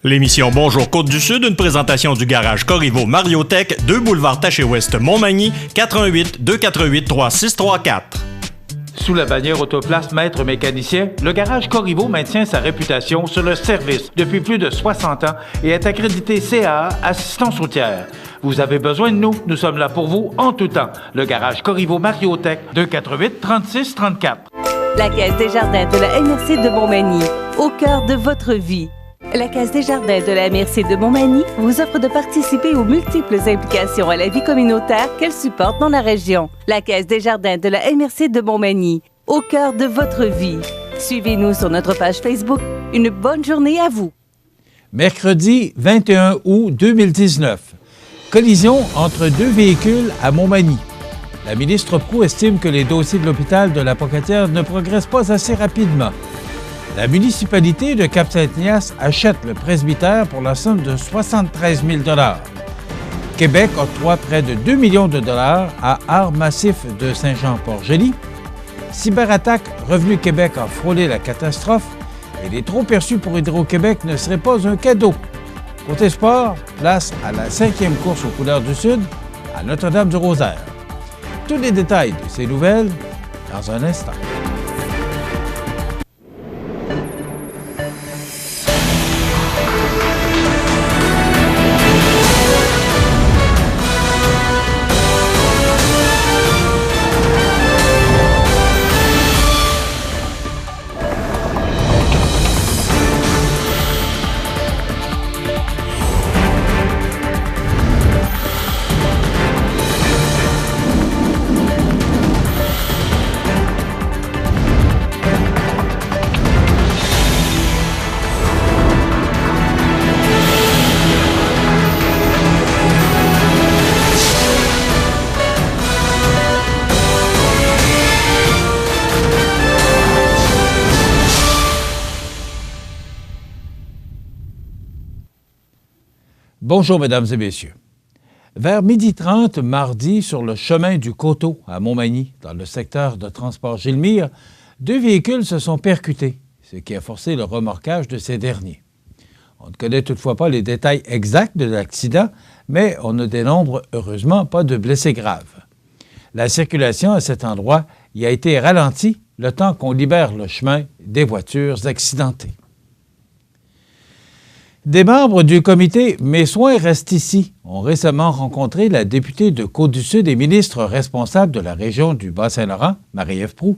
L'émission Bonjour Côte-du-Sud, une présentation du garage Corriveau Mariotech, 2 boulevard Taché-Ouest Montmagny, 418 248 3634. Sous la bannière Autoplace Maître Mécanicien, le garage Corriveau maintient sa réputation sur le service depuis plus de 60 ans et est accrédité CAA Assistance routière. Vous avez besoin de nous, nous sommes là pour vous en tout temps. Le garage Corriveau Mariotech, 248 36 34. La Caisse des Jardins de la MRC de Montmagny, au cœur de votre vie. La Caisse des Jardins de la MRC de Montmagny vous offre de participer aux multiples implications à la vie communautaire qu'elle supporte dans la région. La Caisse des Jardins de la MRC de Montmagny, au cœur de votre vie. Suivez-nous sur notre page Facebook. Une bonne journée à vous. Mercredi 21 août 2019. Collision entre 2 véhicules à Montmagny. La ministre Proulx estime que les dossiers de l'hôpital de la Pocatière ne progressent pas assez rapidement. La municipalité de Cap-Saint-Ignace achète le presbytère pour la somme de 73 000 $. Québec octroie près de 2 millions de dollars à Art Massif de Saint-Jean-Port-Joli. Cyberattaque, Revenu Québec a frôlé la catastrophe et les trop perçus pour Hydro-Québec ne seraient pas un cadeau. Côté sport, place à la 5e course aux couleurs du Sud à Notre-Dame-du-Rosaire. Tous les détails de ces nouvelles dans un instant. Bonjour, mesdames et messieurs. Vers 12h30 mardi, sur le chemin du Coteau à Montmagny, dans le secteur de transport Gilmire, 2 véhicules se sont percutés, ce qui a forcé le remorquage de ces derniers. On ne connaît toutefois pas les détails exacts de l'accident, mais on ne dénombre heureusement pas de blessés graves. La circulation à cet endroit y a été ralentie le temps qu'on libère le chemin des voitures accidentées. Des membres du comité « Mes soins restent ici » ont récemment rencontré la députée de Côte-du-Sud et ministre responsable de la région du Bas-Saint-Laurent, Marie-Ève Proulx,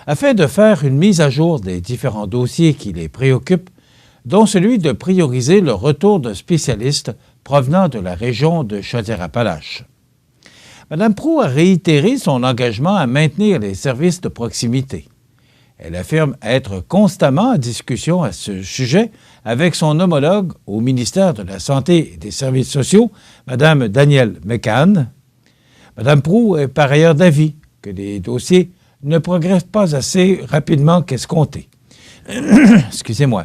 afin de faire une mise à jour des différents dossiers qui les préoccupent, dont celui de prioriser le retour de spécialistes provenant de la région de Chaudière-Appalaches. Mme Proulx a réitéré son engagement à maintenir les services de proximité. Elle affirme être constamment en discussion à ce sujet avec son homologue au ministère de la Santé et des Services sociaux, Mme Danielle McCann. Mme Proulx est par ailleurs d'avis que les dossiers ne progressent pas assez rapidement qu'escompté. Excusez-moi.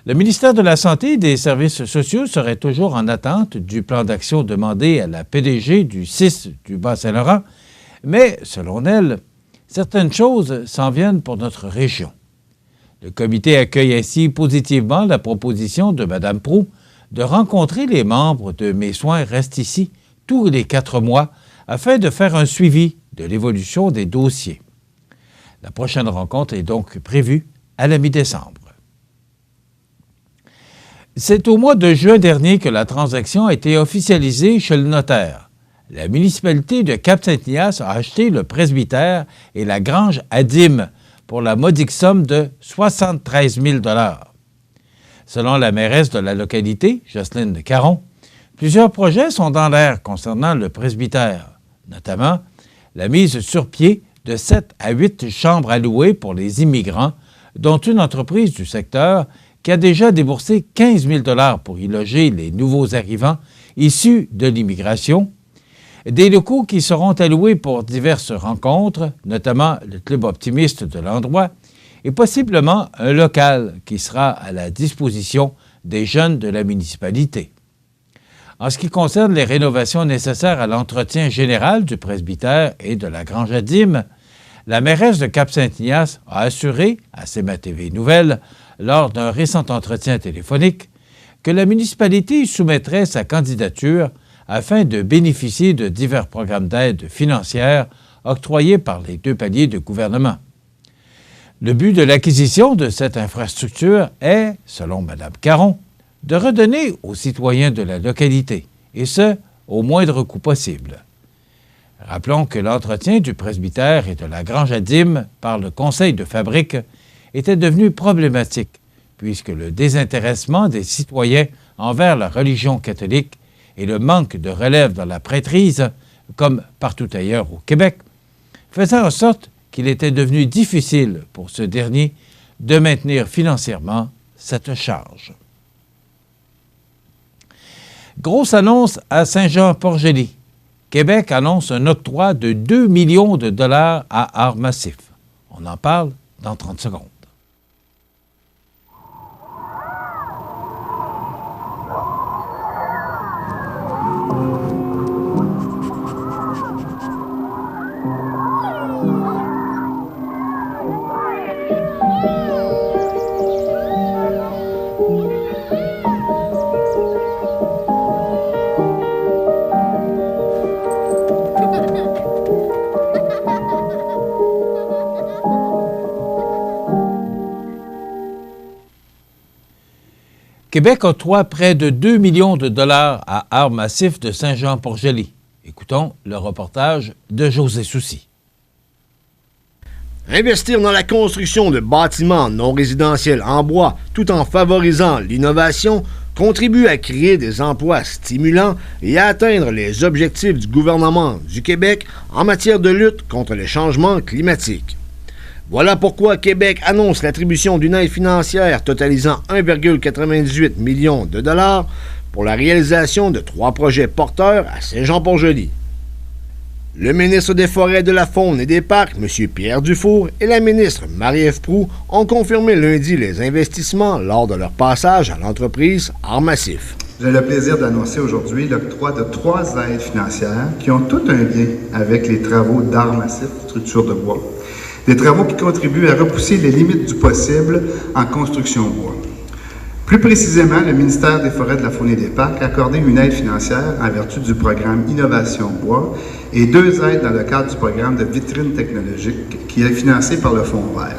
Le ministère de la Santé et des Services sociaux serait toujours en attente du plan d'action demandé à la PDG du CIS du Bas-Saint-Laurent, mais, selon elle, certaines choses s'en viennent pour notre région. Le comité accueille ainsi positivement la proposition de Mme Proulx de rencontrer les membres de Mes soins restent ici tous les 4 mois afin de faire un suivi de l'évolution des dossiers. La prochaine rencontre est donc prévue à la mi-décembre. C'est au mois de juin dernier que la transaction a été officialisée chez le notaire. La municipalité de Cap-Saint-Ignace a acheté le presbytère et la grange Adim pour la modique somme de 73 000 $. Selon la mairesse de la localité, Jocelyne Caron, plusieurs projets sont dans l'air concernant le presbytère, notamment la mise sur pied de 7 à 8 chambres à louer pour les immigrants, dont une entreprise du secteur qui a déjà déboursé 15 000 $ pour y loger les nouveaux arrivants issus de l'immigration, des locaux qui seront alloués pour diverses rencontres, notamment le club optimiste de l'endroit, et possiblement un local qui sera à la disposition des jeunes de la municipalité. En ce qui concerne les rénovations nécessaires à l'entretien général du presbytère et de la grange Adim, la mairesse de Cap-Saint-Ignace a assuré à CMA TV Nouvelles, lors d'un récent entretien téléphonique, que la municipalité soumettrait sa candidature afin de bénéficier de divers programmes d'aide financière octroyés par les 2 paliers de gouvernement. Le but de l'acquisition de cette infrastructure est, selon Mme Caron, de redonner aux citoyens de la localité, et ce, au moindre coût possible. Rappelons que l'entretien du presbytère et de la grange à dîmes par le conseil de fabrique était devenu problématique, puisque le désintéressement des citoyens envers la religion catholique et le manque de relève dans la prêtrise, comme partout ailleurs au Québec, faisaient en sorte qu'il était devenu difficile pour ce dernier de maintenir financièrement cette charge. Grosse annonce à Saint-Jean-Port-Joli. Québec annonce un octroi de 2 millions de dollars à Arts Massif. On en parle dans 30 secondes. Québec octroie près de 2 millions de dollars à Arts Massif de Saint-Jean-Port-Joli. Écoutons le reportage de José Soucy. Investir dans la construction de bâtiments non résidentiels en bois tout en favorisant l'innovation contribue à créer des emplois stimulants et à atteindre les objectifs du gouvernement du Québec en matière de lutte contre les changements climatiques. Voilà pourquoi Québec annonce l'attribution d'une aide financière totalisant 1,98 million de dollars pour la réalisation de 3 projets porteurs à Saint-Jean-Port-Joli. Le ministre des Forêts, de la Faune et des Parcs, M. Pierre Dufour, et la ministre Marie-Ève Proulx ont confirmé lundi les investissements lors de leur passage à l'entreprise Arts Massif. J'ai le plaisir d'annoncer aujourd'hui l'octroi de 3 aides financières qui ont tout un lien avec les travaux d'Arts Massif, structure de bois. Des travaux qui contribuent à repousser les limites du possible en construction bois. Plus précisément, le ministère des Forêts, de la Faune et des Parcs a accordé une aide financière en vertu du programme Innovation Bois et 2 aides dans le cadre du programme de vitrine technologique qui est financé par le Fonds vert.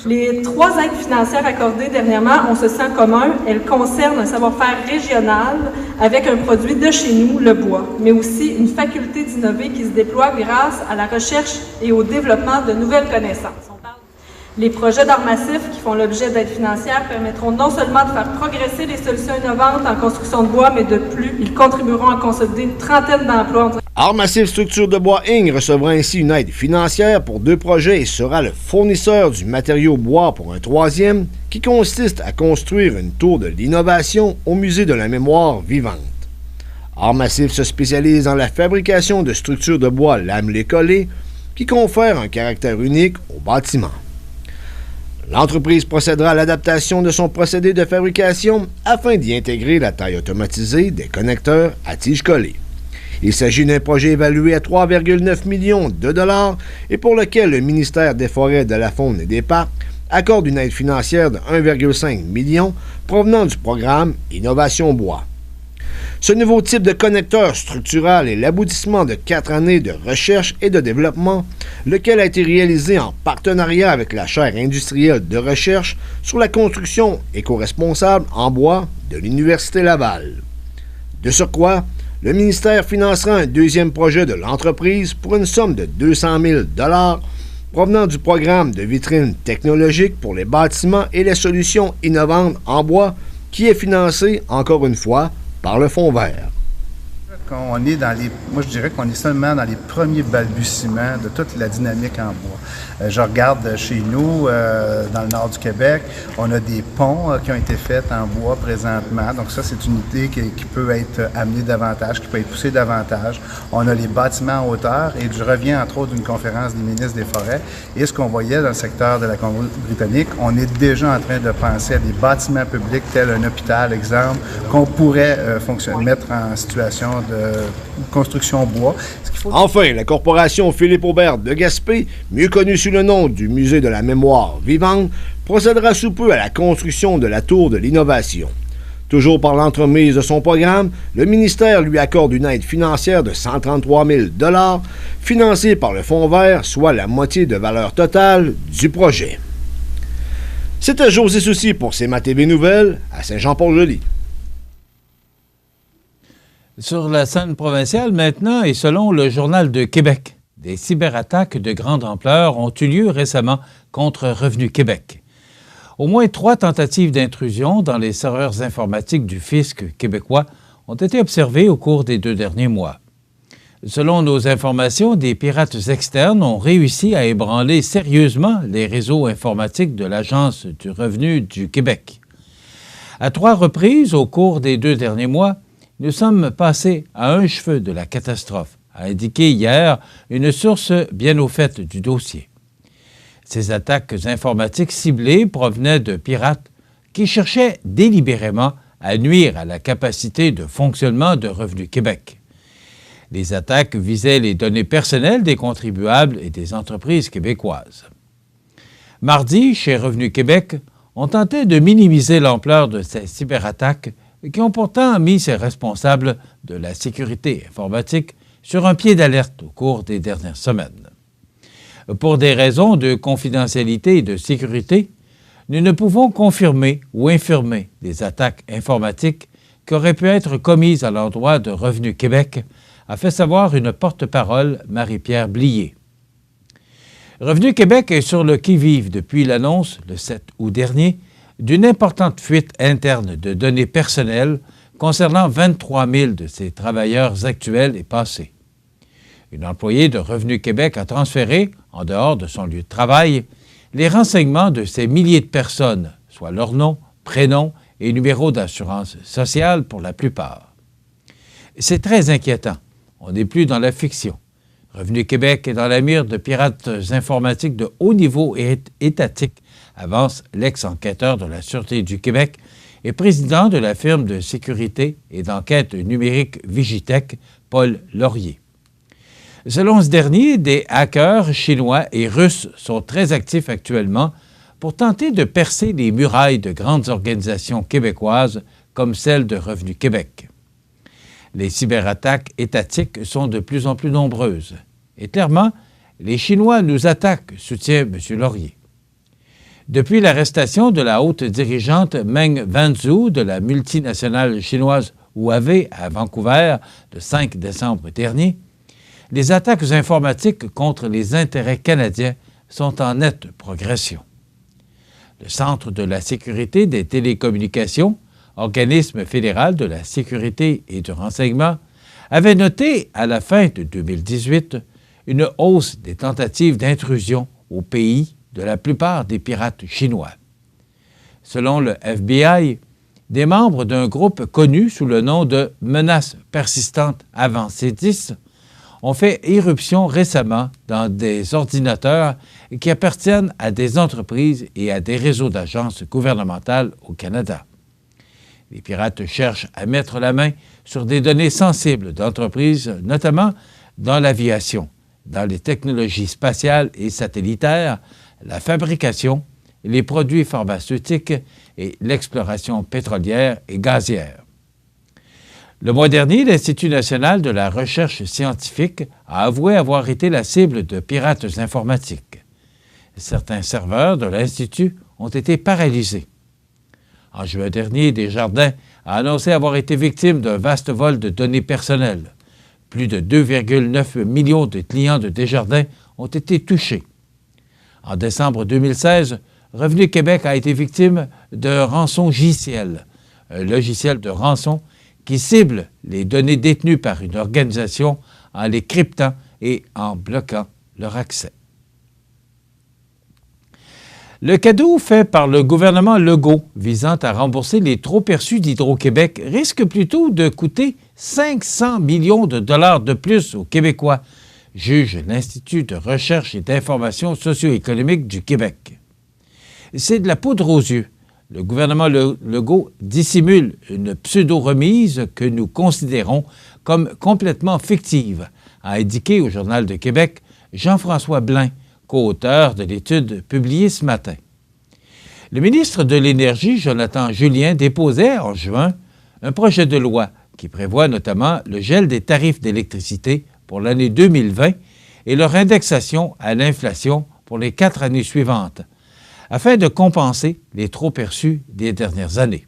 Les 3 aides financières accordées dernièrement, on se sent commun. Elles concernent un savoir-faire régional avec un produit de chez nous, le bois, mais aussi une faculté d'innover qui se déploie grâce à la recherche et au développement de nouvelles connaissances. Les projets d'Arts Massif qui font l'objet d'aides financières permettront non seulement de faire progresser les solutions innovantes en construction de bois, mais de plus, ils contribueront à consolider une trentaine d'emplois. Arts Massif Structure de bois Inc. recevra ainsi une aide financière pour 2 projets et sera le fournisseur du matériau bois pour un 3e qui consiste à construire une tour de l'innovation au Musée de la mémoire vivante. Arts Massif se spécialise dans la fabrication de structures de bois lamelées collées qui confèrent un caractère unique au bâtiment. L'entreprise procédera à l'adaptation de son procédé de fabrication afin d'y intégrer la taille automatisée des connecteurs à tiges collées. Il s'agit d'un projet évalué à 3,9 millions de dollars et pour lequel le ministère des Forêts, de la Faune et des Parcs accorde une aide financière de 1,5 million provenant du programme Innovation Bois. Ce nouveau type de connecteur structural est l'aboutissement de 4 années de recherche et de développement, lequel a été réalisé en partenariat avec la chaire industrielle de recherche sur la construction éco-responsable en bois de l'Université Laval. De surcroît, le ministère financera un 2e projet de l'entreprise pour une somme de 200 000 $ provenant du programme de vitrine technologique pour les bâtiments et les solutions innovantes en bois qui est financé, encore une fois, par le Fonds vert. On est moi je dirais qu'on est seulement dans les premiers balbutiements de toute la dynamique en bois. Je regarde chez nous, dans le nord du Québec, on a des ponts qui ont été faits en bois présentement. Donc ça, c'est une idée qui peut être amenée davantage, qui peut être poussée davantage. On a les bâtiments en hauteur et je reviens entre autres d'une conférence des ministres des Forêts. Et ce qu'on voyait dans le secteur de la Colombie-Britannique, on est déjà en train de penser à des bâtiments publics tels un hôpital, exemple, qu'on pourrait mettre en situation de construction bois. Enfin, la corporation Philippe Aubert de Gaspé, mieux connue sous le nom du Musée de la mémoire vivante, procédera sous peu à la construction de la tour de l'innovation. Toujours par l'entremise de son programme, le ministère lui accorde une aide financière de 133 000 $ financée par le Fonds vert, soit la moitié de valeur totale du projet. C'était José Soucy pour CMA TV Nouvelles à Saint-Jean-Port-Joli. Sur la scène provinciale maintenant, et selon le Journal de Québec, des cyberattaques de grande ampleur ont eu lieu récemment contre Revenu Québec. Au moins 3 tentatives d'intrusion dans les serveurs informatiques du fisc québécois ont été observées au cours des 2 derniers mois. Selon nos informations, des pirates externes ont réussi à ébranler sérieusement les réseaux informatiques de l'Agence du revenu du Québec. À 3 reprises au cours des 2 derniers mois, nous sommes passés à un cheveu de la catastrophe, a indiqué hier une source bien au fait du dossier. Ces attaques informatiques ciblées provenaient de pirates qui cherchaient délibérément à nuire à la capacité de fonctionnement de Revenu Québec. Les attaques visaient les données personnelles des contribuables et des entreprises québécoises. Mardi, chez Revenu Québec, on tentait de minimiser l'ampleur de ces cyberattaques qui ont pourtant mis ces responsables de la sécurité informatique sur un pied d'alerte au cours des dernières semaines. Pour des raisons de confidentialité et de sécurité, nous ne pouvons confirmer ou infirmer des attaques informatiques qui auraient pu être commises à l'endroit de Revenu Québec, a fait savoir une porte-parole, Marie-Pierre Blier. Revenu Québec est sur le qui-vive depuis l'annonce, le 7 août dernier, d'une importante fuite interne de données personnelles concernant 23 000 de ses travailleurs actuels et passés. Une employée de Revenu Québec a transféré, en dehors de son lieu de travail, les renseignements de ces milliers de personnes, soit leur nom, prénom et numéro d'assurance sociale pour la plupart. C'est très inquiétant. On n'est plus dans la fiction. Revenu Québec est dans la mire de pirates informatiques de haut niveau et étatique, avance l'ex-enquêteur de la Sûreté du Québec et président de la firme de sécurité et d'enquête numérique Vigitech, Paul Laurier. Selon ce dernier, des hackers chinois et russes sont très actifs actuellement pour tenter de percer les murailles de grandes organisations québécoises comme celle de Revenu Québec. Les cyberattaques étatiques sont de plus en plus nombreuses. Et clairement, les Chinois nous attaquent, soutient M. Laurier. Depuis l'arrestation de la haute dirigeante Meng Wanzhou de la multinationale chinoise Huawei à Vancouver le 5 décembre dernier, les attaques informatiques contre les intérêts canadiens sont en nette progression. Le Centre de la sécurité des télécommunications, organisme fédéral de la sécurité et du renseignement, avait noté à la fin de 2018 une hausse des tentatives d'intrusion au pays de la plupart des pirates chinois. Selon le FBI, des membres d'un groupe connu sous le nom de Menaces persistantes avancées 10 ont fait irruption récemment dans des ordinateurs qui appartiennent à des entreprises et à des réseaux d'agences gouvernementales au Canada. Les pirates cherchent à mettre la main sur des données sensibles d'entreprises, notamment dans l'aviation, dans les technologies spatiales et satellitaires, la fabrication, les produits pharmaceutiques et l'exploration pétrolière et gazière. Le mois dernier, l'Institut national de la recherche scientifique a avoué avoir été la cible de pirates informatiques. Certains serveurs de l'Institut ont été paralysés. En juin dernier, Desjardins a annoncé avoir été victime d'un vaste vol de données personnelles. Plus de 2,9 millions de clients de Desjardins ont été touchés. En décembre 2016, Revenu Québec a été victime d'un rançongiciel, un logiciel de rançon qui cible les données détenues par une organisation en les cryptant et en bloquant leur accès. Le cadeau fait par le gouvernement Legault visant à rembourser les trop-perçus d'Hydro-Québec risque plutôt de coûter 500 millions de dollars de plus aux Québécois, juge l'Institut de recherche et d'information socio-économique du Québec. C'est de la poudre aux yeux. Le gouvernement Legault dissimule une pseudo-remise que nous considérons comme complètement fictive, a indiqué au Journal de Québec Jean-François Blain, co-auteur de l'étude publiée ce matin. Le ministre de l'Énergie, Jonathan Julien, déposait en juin un projet de loi qui prévoit notamment le gel des tarifs d'électricité pour l'année 2020 et leur indexation à l'inflation pour les 4 années suivantes, afin de compenser les trop-perçus des dernières années.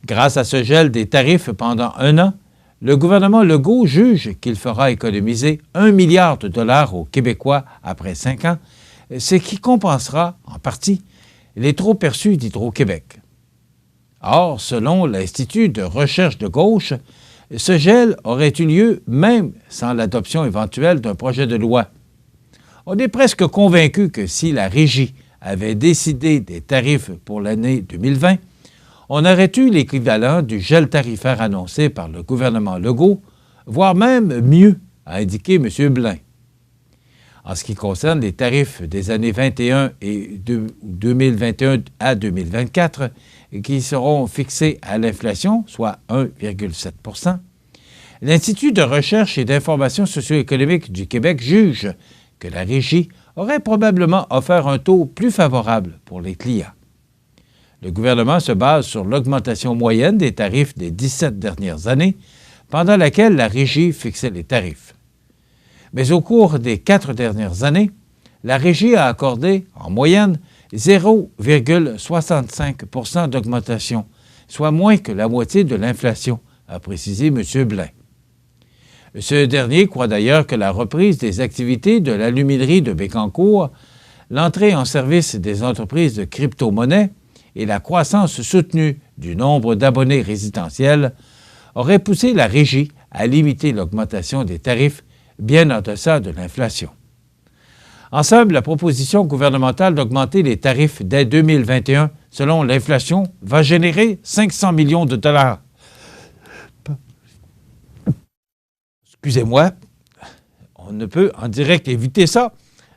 Grâce à ce gel des tarifs pendant 1 an, le gouvernement Legault juge qu'il fera économiser 1 milliard de dollars aux Québécois après 5 ans, ce qui compensera, en partie, les trop-perçus d'Hydro-Québec. Or, selon l'Institut de recherche de gauche, ce gel aurait eu lieu même sans l'adoption éventuelle d'un projet de loi. On est presque convaincu que si la Régie avait décidé des tarifs pour l'année 2020, on aurait eu l'équivalent du gel tarifaire annoncé par le gouvernement Legault, voire même mieux, a indiqué M. Blain. En ce qui concerne les tarifs des années 2021 et 2021 à 2024, qui seront fixés à l'inflation, soit 1,7 %, l'Institut de recherche et d'information socio-économique du Québec juge que la Régie aurait probablement offert un taux plus favorable pour les clients. Le gouvernement se base sur l'augmentation moyenne des tarifs des 17 dernières années, pendant laquelle la Régie fixait les tarifs. Mais au cours des 4 dernières années, la Régie a accordé, en moyenne, 0,65 % d'augmentation, soit moins que la moitié de l'inflation, a précisé M. Blain. Ce dernier croit d'ailleurs que la reprise des activités de l'aluminerie de Bécancour, l'entrée en service des entreprises de crypto-monnaies et la croissance soutenue du nombre d'abonnés résidentiels auraient poussé la Régie à limiter l'augmentation des tarifs bien en deçà de l'inflation. En somme, la proposition gouvernementale d'augmenter les tarifs dès 2021 selon l'inflation va générer 500 millions de dollars. Excusez-moi, on ne peut en direct éviter ça.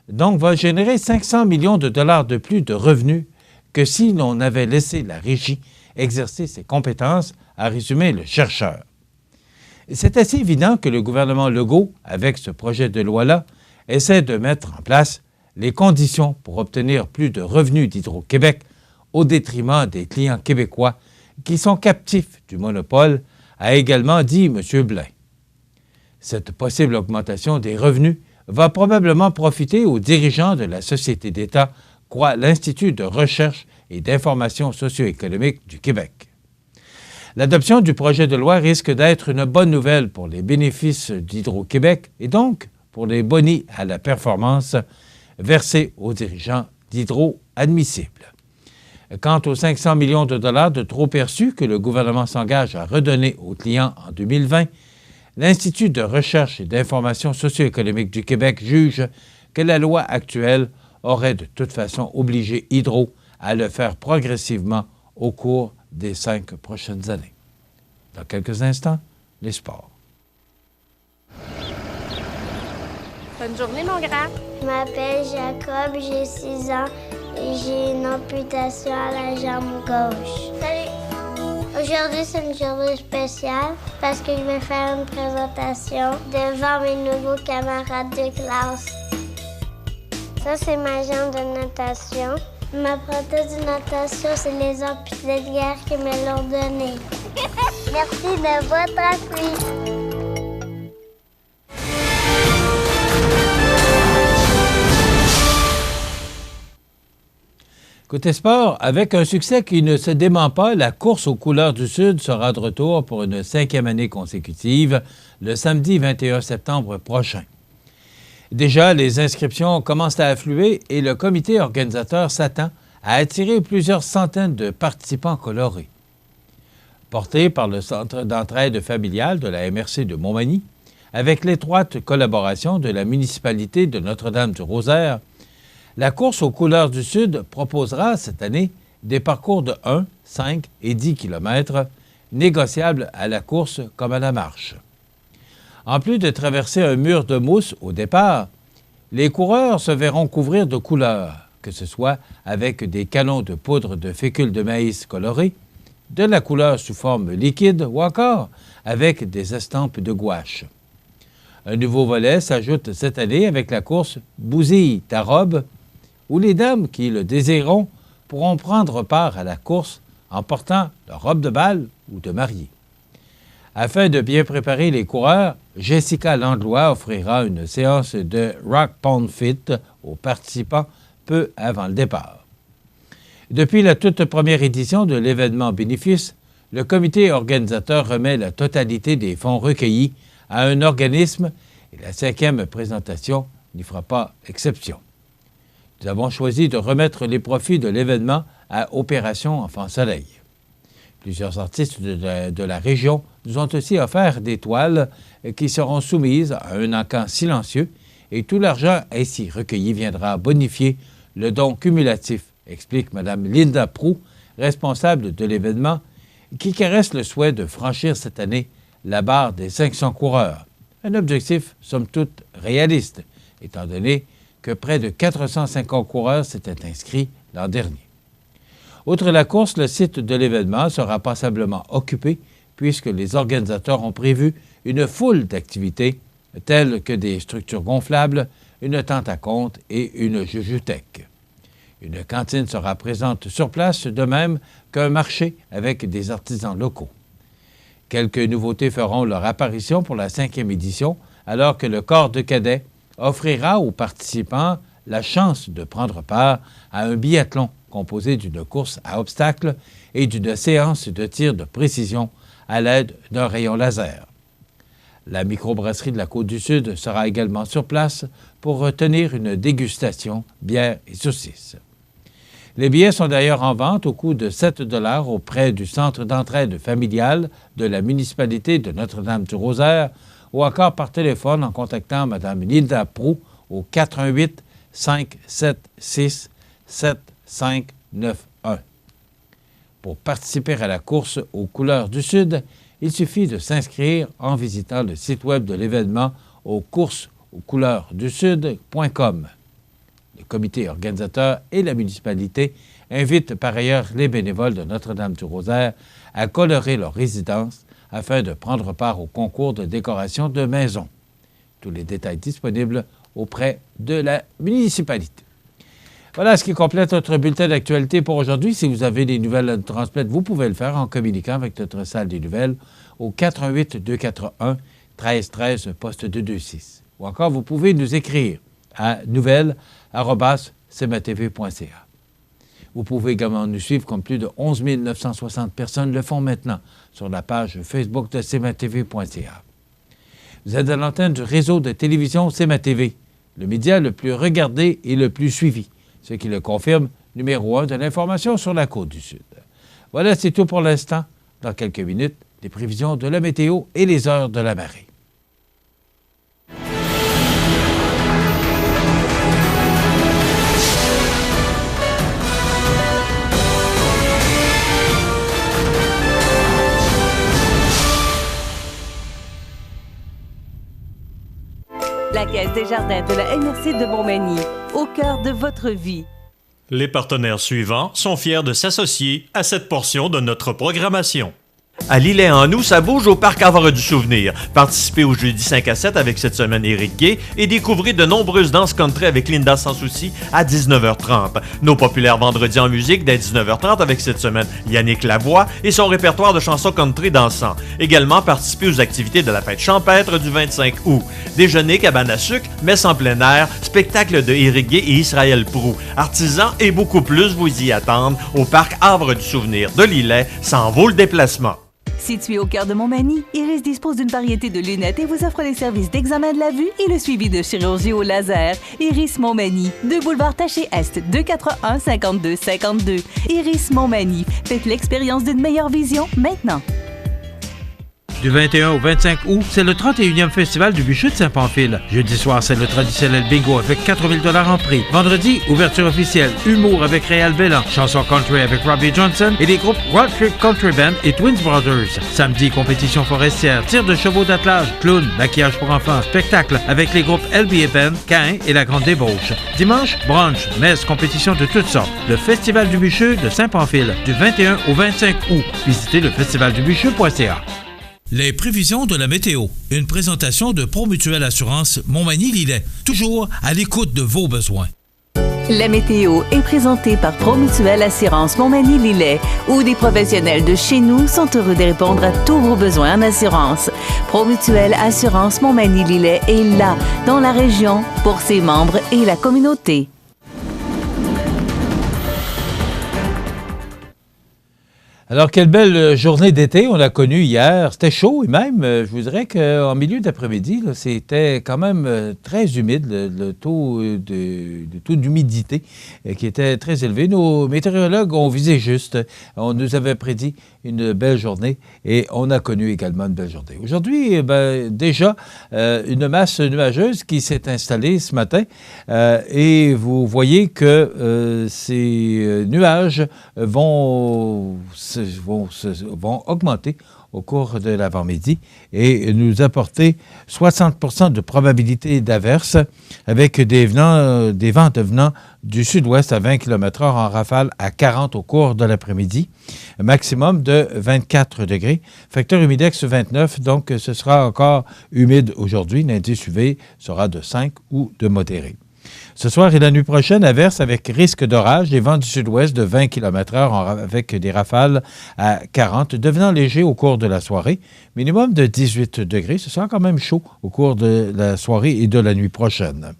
Donc, va générer 500 millions de dollars de plus de revenus que si l'on avait laissé la Régie exercer ses compétences, a résumé le chercheur. C'est assez évident que le gouvernement Legault, avec ce projet de loi-là, essaie de mettre en place les conditions pour obtenir plus de revenus d'Hydro-Québec au détriment des clients québécois qui sont captifs du monopole, a également dit M. Blain. Cette possible augmentation des revenus va probablement profiter aux dirigeants de la Société d'État, croit l'Institut de recherche et d'information socio-économique du Québec. L'adoption du projet de loi risque d'être une bonne nouvelle pour les bénéfices d'Hydro-Québec et donc pour les bonis à la performance versés aux dirigeants d'Hydro admissibles. Quant aux 500 millions de dollars de trop perçus que le gouvernement s'engage à redonner aux clients en 2020, l'Institut de recherche et d'information socio-économique du Québec juge que la loi actuelle aurait de toute façon obligé Hydro à le faire progressivement au cours des 5 prochaines années. Dans quelques instants, les sports. Bonne journée, mon grand. Je m'appelle Jacob, j'ai 6 ans et j'ai une amputation à la jambe gauche. Salut! Aujourd'hui, c'est une journée spéciale parce que je vais faire une présentation devant mes nouveaux camarades de classe. Ça, c'est ma jambe de natation. Ma prothèse de natation, c'est les amputés de guerre qui me l'ont donnée. Merci de votre appui. Côté sport, avec un succès qui ne se dément pas, la course aux couleurs du Sud sera de retour pour une 5e année consécutive, le samedi 21 septembre prochain. Déjà, les inscriptions commencent à affluer et le comité organisateur s'attend à attirer plusieurs centaines de participants colorés. Porté par le Centre d'entraide familiale de la MRC de Montmagny, avec l'étroite collaboration de la municipalité de Notre-Dame-du-Rosaire, la course aux couleurs du Sud proposera cette année des parcours de 1, 5 et 10 km, négociables à la course comme à la marche. En plus de traverser un mur de mousse au départ, les coureurs se verront couvrir de couleurs, que ce soit avec des canons de poudre de fécule de maïs colorés, de la couleur sous forme liquide ou encore avec des estampes de gouache. Un nouveau volet s'ajoute cette année avec la course Bousille ta robe, où les dames qui le désireront pourront prendre part à la course en portant leur robe de bal ou de mariée. Afin de bien préparer les coureurs, Jessica Langlois offrira une séance de Rock Pound Fit aux participants peu avant le départ. Depuis la toute première édition de l'événement bénéfice, le comité organisateur remet la totalité des fonds recueillis à un organisme et la 5e présentation n'y fera pas exception. Nous avons choisi de remettre les profits de l'événement à Opération Enfant Soleil. Plusieurs artistes de la région nous ont aussi offert des toiles qui seront soumises à un encan silencieux et tout l'argent ainsi recueilli viendra bonifier le don cumulatif, explique Mme Linda Proulx, responsable de l'événement, qui caresse le souhait de franchir cette année la barre des 500 coureurs. Un objectif, somme toute, réaliste, étant donné que près de 450 coureurs s'étaient inscrits l'an dernier. Outre la course, le site de l'événement sera passablement occupé puisque les organisateurs ont prévu une foule d'activités telles que des structures gonflables, une tente à compte et une jujuthèque. Une cantine sera présente sur place, de même qu'un marché avec des artisans locaux. Quelques nouveautés feront leur apparition pour la 5e édition, alors que le corps de cadets offrira aux participants la chance de prendre part à un biathlon composé d'une course à obstacles et d'une séance de tir de précision à l'aide d'un rayon laser. La microbrasserie de la Côte-du-Sud sera également sur place pour tenir une dégustation bière et saucisses. Les billets sont d'ailleurs en vente au coût de 7 $ auprès du Centre d'entraide familiale de la municipalité de Notre-Dame-du-Rosaire ou encore par téléphone en contactant Mme Linda Proulx au 418 576 7591. Pour participer à la course aux couleurs du Sud, il suffit de s'inscrire en visitant le site web de l'événement au coursesauxcouleurssud.com. Le comité organisateur et la municipalité invitent par ailleurs les bénévoles de Notre-Dame-du-Rosaire à colorer leur résidence afin de prendre part au concours de décoration de maison. Tous les détails disponibles auprès de la municipalité. Voilà ce qui complète notre bulletin d'actualité pour aujourd'hui. Si vous avez des nouvelles à nous transmettre, vous pouvez le faire en communiquant avec notre salle des nouvelles au 418-241 1313 poste 226. Ou encore, vous pouvez nous écrire à nouvelles@cmatv.ca. Vous pouvez également nous suivre comme plus de 11 960 personnes le font maintenant sur la page Facebook de cmatv.ca. Vous êtes à l'antenne du réseau de télévision CMA-TV, le média le plus regardé et le plus suivi, ce qui le confirme, numéro 1 de l'information sur la Côte-du-Sud. Voilà, c'est tout pour l'instant. Dans quelques minutes, les prévisions de la météo et les heures de la marée. La Caisse des jardins de la MRC de Montmagny, au cœur de votre vie. Les partenaires suivants sont fiers de s'associer à cette portion de notre programmation. À Lilley-en-Nous, ça bouge au Parc Havre du Souvenir. Participez au jeudi 5 à 7 avec cette semaine Éric Gay et découvrez de nombreuses danses country avec Linda Sans Souci à 19h30. Nos populaires vendredis en musique dès 19h30 avec cette semaine Yannick Lavoie et son répertoire de chansons country dansant. Également, participez aux activités de la fête champêtre du 25 août. Déjeuner, cabane à sucre, messe en plein air, spectacle de Éric Gay et Israël Proulx. Artisans et beaucoup plus vous y attendent au Parc Havre du Souvenir de Lilley. Ça en vaut le déplacement. Situé au cœur de Montmagny, Iris dispose d'une variété de lunettes et vous offre les services d'examen de la vue et le suivi de chirurgie au laser. Iris Montmagny, 2 boulevard Taché-Est, 241-5252. Iris Montmagny, faites l'expérience d'une meilleure vision maintenant. Du 21 au 25 août, c'est le 31e Festival du Bûcher de Saint-Pamphile. Jeudi soir, c'est le traditionnel bingo avec 4 000 $ en prix. Vendredi, ouverture officielle, humour avec Réal Bellan, chanson country avec Robbie Johnson et les groupes Road Trip Country Band et Twins Brothers. Samedi, compétition forestière, tir de chevaux d'attelage, clown, maquillage pour enfants, spectacle avec les groupes LBA Band, Cain et La Grande Débauche. Dimanche, brunch, messe, compétition de toutes sortes. Le Festival du Bûcher de Saint-Pamphile, du 21 au 25 août. Visitez le festivaldubucher.ca. Les prévisions de la météo. Une présentation de Promutuelle Assurance Montmagny-Lilley. Toujours à l'écoute de vos besoins. La météo est présentée par Promutuelle Assurance Montmagny-Lillet, où des professionnels de chez nous sont heureux de répondre à tous vos besoins en assurance. Promutuelle Assurance Montmagny-Lillet est là, dans la région, pour ses membres et la communauté. Alors, quelle belle journée d'été on a connue hier. C'était chaud et même, je vous dirais qu'en milieu d'après-midi, là, c'était quand même très humide, le taux d'humidité qui était très élevé. Nos météorologues ont visé juste. On nous avait prédit une belle journée et on a connu également une belle journée. Aujourd'hui, déjà, une masse nuageuse qui s'est installée ce matin et vous voyez que ces nuages vont augmenter au cours de l'avant-midi et nous apporter 60 de probabilité d'averse avec des vents venant du sud-ouest à 20 km/h en rafale à 40 au cours de l'après-midi. Un maximum de 24 degrés. Facteur humidex 29, donc ce sera encore humide aujourd'hui. L'indice UV sera de 5 ou de modéré. Ce soir et la nuit prochaine, averse avec risque d'orage, des vents du sud-ouest de 20 km/h avec des rafales à 40, devenant légers au cours de la soirée. Minimum de 18 degrés. Ce sera quand même chaud au cours de la soirée et de la nuit prochaine.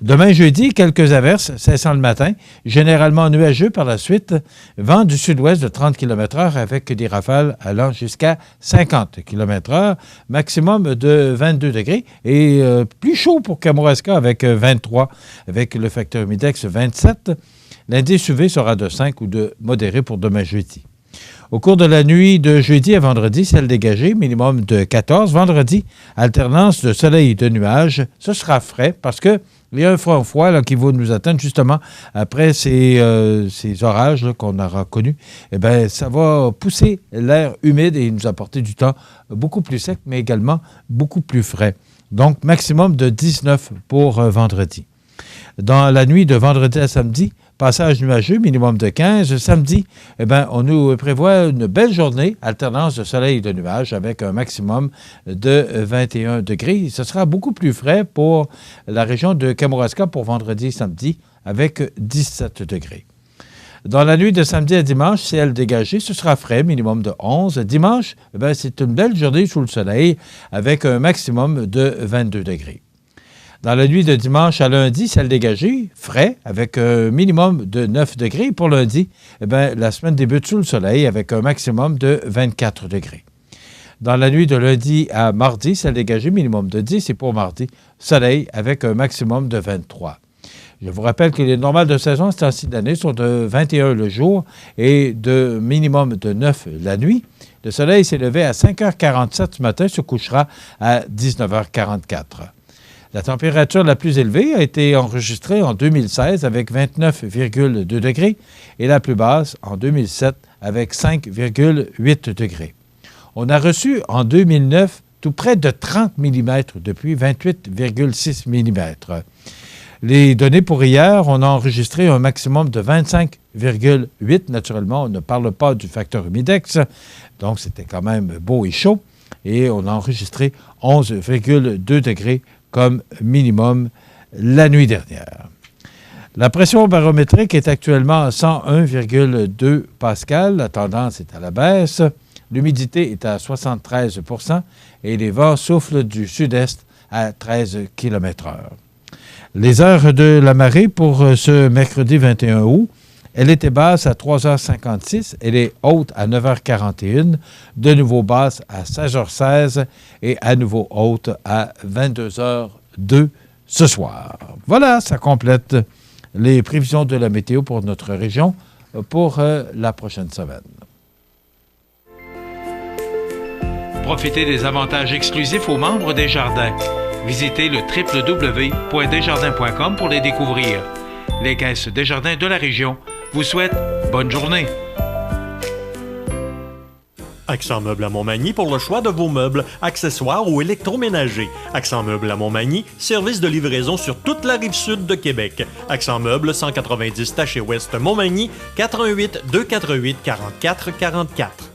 Demain jeudi, quelques averses cessant le matin, généralement nuageux par la suite, vent du sud-ouest de 30 km/h avec des rafales allant jusqu'à 50 km/h, maximum de 22 degrés et plus chaud pour Kamouraska avec 23, avec le facteur humidex 27. L'indice UV sera de 5 ou de modéré pour demain jeudi. Au cours de la nuit de jeudi à vendredi, ciel dégagé, minimum de 14. Vendredi, alternance de soleil et de nuages. Ce sera frais parce qu'il y a un front froid là, qui va nous attendre justement après ces orages là, qu'on aura connus. Eh bien, ça va pousser l'air humide et nous apporter du temps beaucoup plus sec, mais également beaucoup plus frais. Donc, maximum de 19 pour vendredi. Dans la nuit de vendredi à samedi, passage nuageux, minimum de 15. Samedi, on nous prévoit une belle journée, alternance de soleil et de nuages avec un maximum de 21 degrés. Ce sera beaucoup plus frais pour la région de Kamouraska pour vendredi et samedi avec 17 degrés. Dans la nuit de samedi à dimanche, ciel dégagé, ce sera frais, minimum de 11. Dimanche, c'est une belle journée sous le soleil avec un maximum de 22 degrés. Dans la nuit de dimanche à lundi, ciel dégagé, frais, avec un minimum de 9 degrés. Pour lundi, la semaine débute sous le soleil avec un maximum de 24 degrés. Dans la nuit de lundi à mardi, ciel dégagé, minimum de 10. Et pour mardi, soleil avec un maximum de 23. Je vous rappelle que les normales de saison, cette temps-ci d'année, sont de 21 le jour et de minimum de 9 la nuit. Le soleil s'est levé à 5h47 ce matin, se couchera à 19h44. La température la plus élevée a été enregistrée en 2016 avec 29,2 degrés et la plus basse en 2007 avec 5,8 degrés. On a reçu en 2009 tout près de 30 mm depuis 28,6 mm. Les données pour hier, on a enregistré un maximum de 25,8. Naturellement, on ne parle pas du facteur humidex, donc c'était quand même beau et chaud. Et on a enregistré 11,2 degrés comme minimum la nuit dernière. La pression barométrique est actuellement à 101,2 pascal. La tendance est à la baisse. L'humidité est à 73 % et les vents soufflent du sud-est à 13 km/h. Les heures de la marée pour ce mercredi 21 août, elle était basse à 3h56, elle est haute à 9h41, de nouveau basse à 16h16 et à nouveau haute à 22h02 ce soir. Voilà, ça complète les prévisions de la météo pour notre région pour la prochaine semaine. Profitez des avantages exclusifs aux membres des Jardins. Visitez le www.desjardins.com pour les découvrir. Les caisses Desjardins de la région vous souhaitent bonne journée. Accent Meubles à Montmagny pour le choix de vos meubles, accessoires ou électroménagers. Accent Meubles à Montmagny, service de livraison sur toute la rive sud de Québec. Accent Meubles, 190 Taché Ouest Montmagny, 418 248 44 44.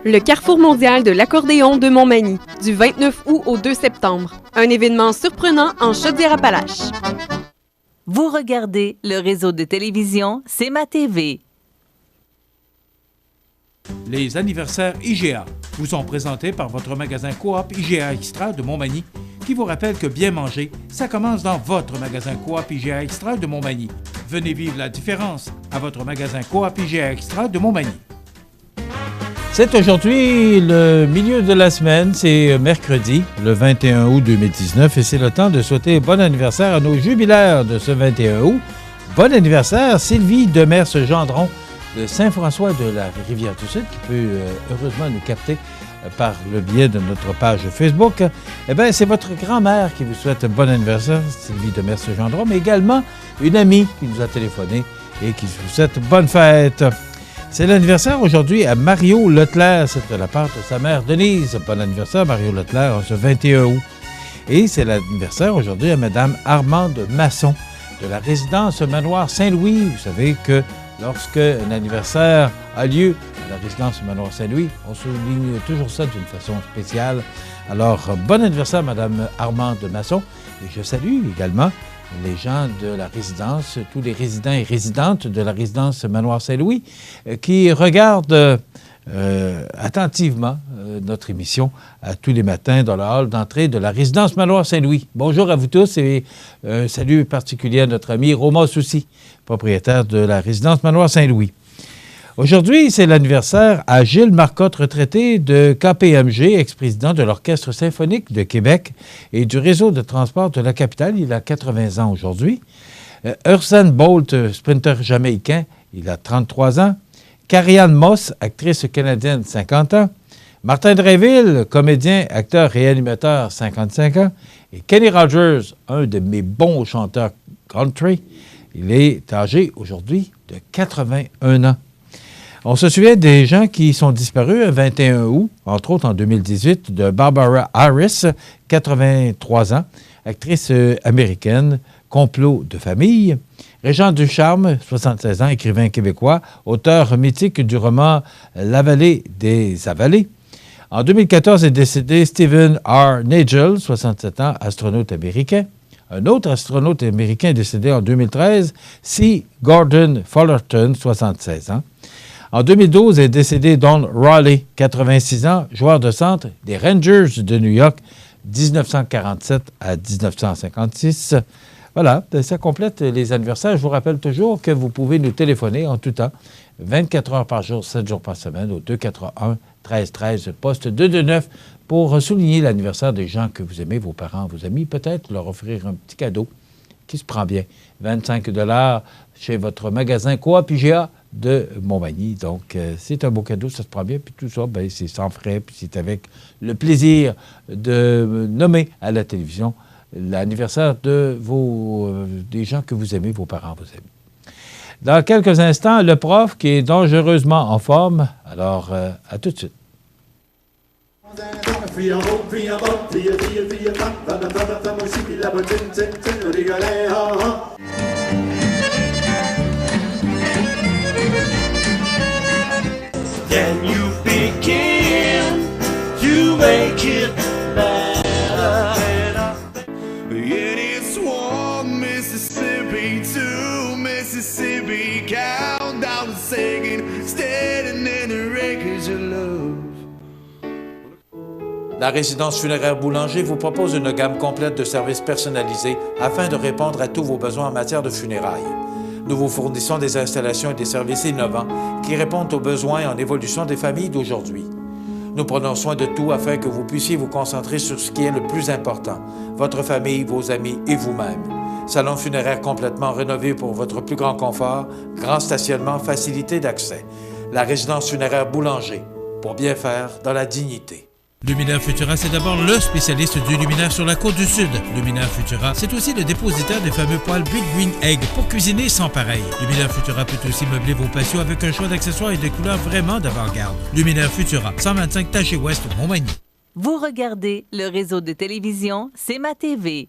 Le Carrefour mondial de l'accordéon de Montmagny, du 29 août au 2 septembre. Un événement surprenant en Chaudière-Appalaches. Vous regardez le réseau de télévision C'est ma TV. Les anniversaires IGA vous sont présentés par votre magasin Coop IGA Extra de Montmagny, qui vous rappelle que bien manger, ça commence dans votre magasin Coop IGA Extra de Montmagny. Venez vivre la différence à votre magasin Coop IGA Extra de Montmagny. C'est aujourd'hui le milieu de la semaine, c'est mercredi, le 21 août 2019, et c'est le temps de souhaiter bon anniversaire à nos jubilaires de ce 21 août. Bon anniversaire Sylvie Demers-Gendron de Saint-François de la Rivière-du-Sud, qui peut heureusement nous capter par le biais de notre page Facebook. Eh bien, c'est votre grand-mère qui vous souhaite un bon anniversaire, Sylvie Demers-Gendron, mais également une amie qui nous a téléphoné et qui vous souhaite bonne fête. C'est l'anniversaire aujourd'hui à Mario Leclerc, c'est de la part de sa mère Denise. Bon anniversaire Mario Leclerc, ce 21 août. Et c'est l'anniversaire aujourd'hui à Mme Armande Masson de la résidence Manoir Saint-Louis. Vous savez que lorsque un anniversaire a lieu à la résidence Manoir Saint-Louis, on souligne toujours ça d'une façon spéciale. Alors, bon anniversaire Mme Armande Masson. Et je salue également les gens de la résidence, tous les résidents et résidentes de la résidence Manoir Saint-Louis qui regardent attentivement notre émission tous les matins dans le hall d'entrée de la résidence Manoir Saint-Louis. Bonjour à vous tous et un salut particulier à notre ami Romain Soucy, propriétaire de la résidence Manoir Saint-Louis. Aujourd'hui, c'est l'anniversaire à Gilles Marcotte, retraité de KPMG, ex-président de l'Orchestre symphonique de Québec et du réseau de transport de la capitale. Il a 80 ans aujourd'hui. Usain Bolt, sprinter jamaïcain, il a 33 ans. Carrie-Anne Moss, actrice canadienne, 50 ans. Martin Drainville, comédien, acteur et animateur, 55 ans. Et Kenny Rogers, un de mes bons chanteurs country, il est âgé aujourd'hui de 81 ans. On se souvient des gens qui sont disparus le 21 août, entre autres en 2018, de Barbara Harris, 83 ans, actrice américaine, complot de famille. Régent Ducharme, 76 ans, écrivain québécois, auteur mythique du roman La vallée des avalés. En 2014 est décédé Stephen R. Nagel, 67 ans, astronaute américain. Un autre astronaute américain décédé en 2013, C. Gordon Fullerton, 76 ans. En 2012 est décédé Don Raleigh, 86 ans, joueur de centre des Rangers de New York, 1947 à 1956. Voilà, ça complète les anniversaires. Je vous rappelle toujours que vous pouvez nous téléphoner en tout temps, 24 heures par jour, 7 jours par semaine, au 281-1313, poste 229, pour souligner l'anniversaire des gens que vous aimez, vos parents, vos amis, peut-être leur offrir un petit cadeau qui se prend bien. 25 $ chez votre magasin Coop IGA de Montmagny. Donc, c'est un beau cadeau, ça se prend bien. Puis tout ça, bien, c'est sans frais, puis c'est avec le plaisir de nommer à la télévision l'anniversaire de des gens que vous aimez, vos parents, vos amis. Dans quelques instants, le prof qui est dangereusement en forme. Alors, à tout de suite. Then you begin to make it better. It is one Mississippi, two Mississippi, countdown to singing, standing in the wreckage of love. La résidence funéraire Boulanger vous propose une gamme complète de services personnalisés afin de répondre à tous vos besoins en matière de funérailles. Nous vous fournissons des installations et des services innovants qui répondent aux besoins en évolution des familles d'aujourd'hui. Nous prenons soin de tout afin que vous puissiez vous concentrer sur ce qui est le plus important, votre famille, vos amis et vous-même. Salon funéraire complètement rénové pour votre plus grand confort, grand stationnement, facilité d'accès. La résidence funéraire Boulanger, pour bien faire dans la dignité. Luminaire Futura, c'est d'abord le spécialiste du luminaire sur la Côte-du-Sud. Luminaire Futura, c'est aussi le dépositaire des fameux poêles Big Green Egg pour cuisiner sans pareil. Luminaire Futura peut aussi meubler vos patios avec un choix d'accessoires et de couleurs vraiment d'avant-garde. Luminaire Futura, 125 Taché Ouest, Montmagny. Vous regardez le réseau de télévision C'est ma TV.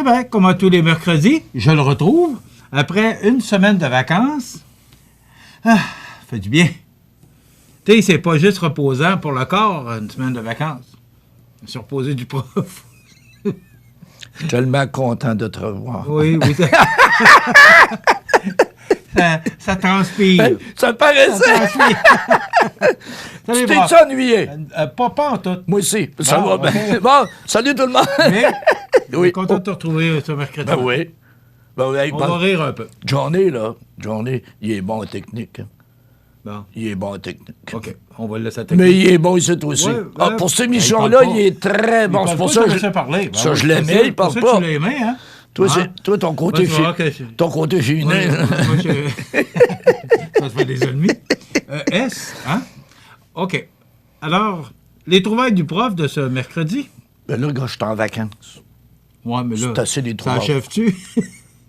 Eh bien, comme à tous les mercredis, je le retrouve après une semaine de vacances. Ah, fait du bien. Tu sais, c'est pas juste reposant pour le corps, une semaine de vacances. Se reposer du prof. Je suis tellement content de te revoir. Oui. Ça transpire. Hey, ça paraissait. Tu t'es-tu ennuyé? Pas en tout. Moi aussi. Ça va bien. Bon, salut tout le monde. Mais, oui. je suis content de te retrouver ce mercredi. Ben oui. On va rire un peu. Johnny, il est bon en technique. Hein. Bon. Il est bon en technique. OK, on va le laisser à technique. Mais il est bon ici aussi. Ouais, pour cette émission-là, il est très bon. C'est pour ça que je l'aimais, il parle pas. Tu l'aimais, hein? Toi, ton côté féminin. Ça se fait des ennemis. S, hein? OK. Alors, les trouvailles du prof de ce mercredi? Ben là, gars, je suis en vacances. Ouais, mais là, c'est assez des ça achève-tu?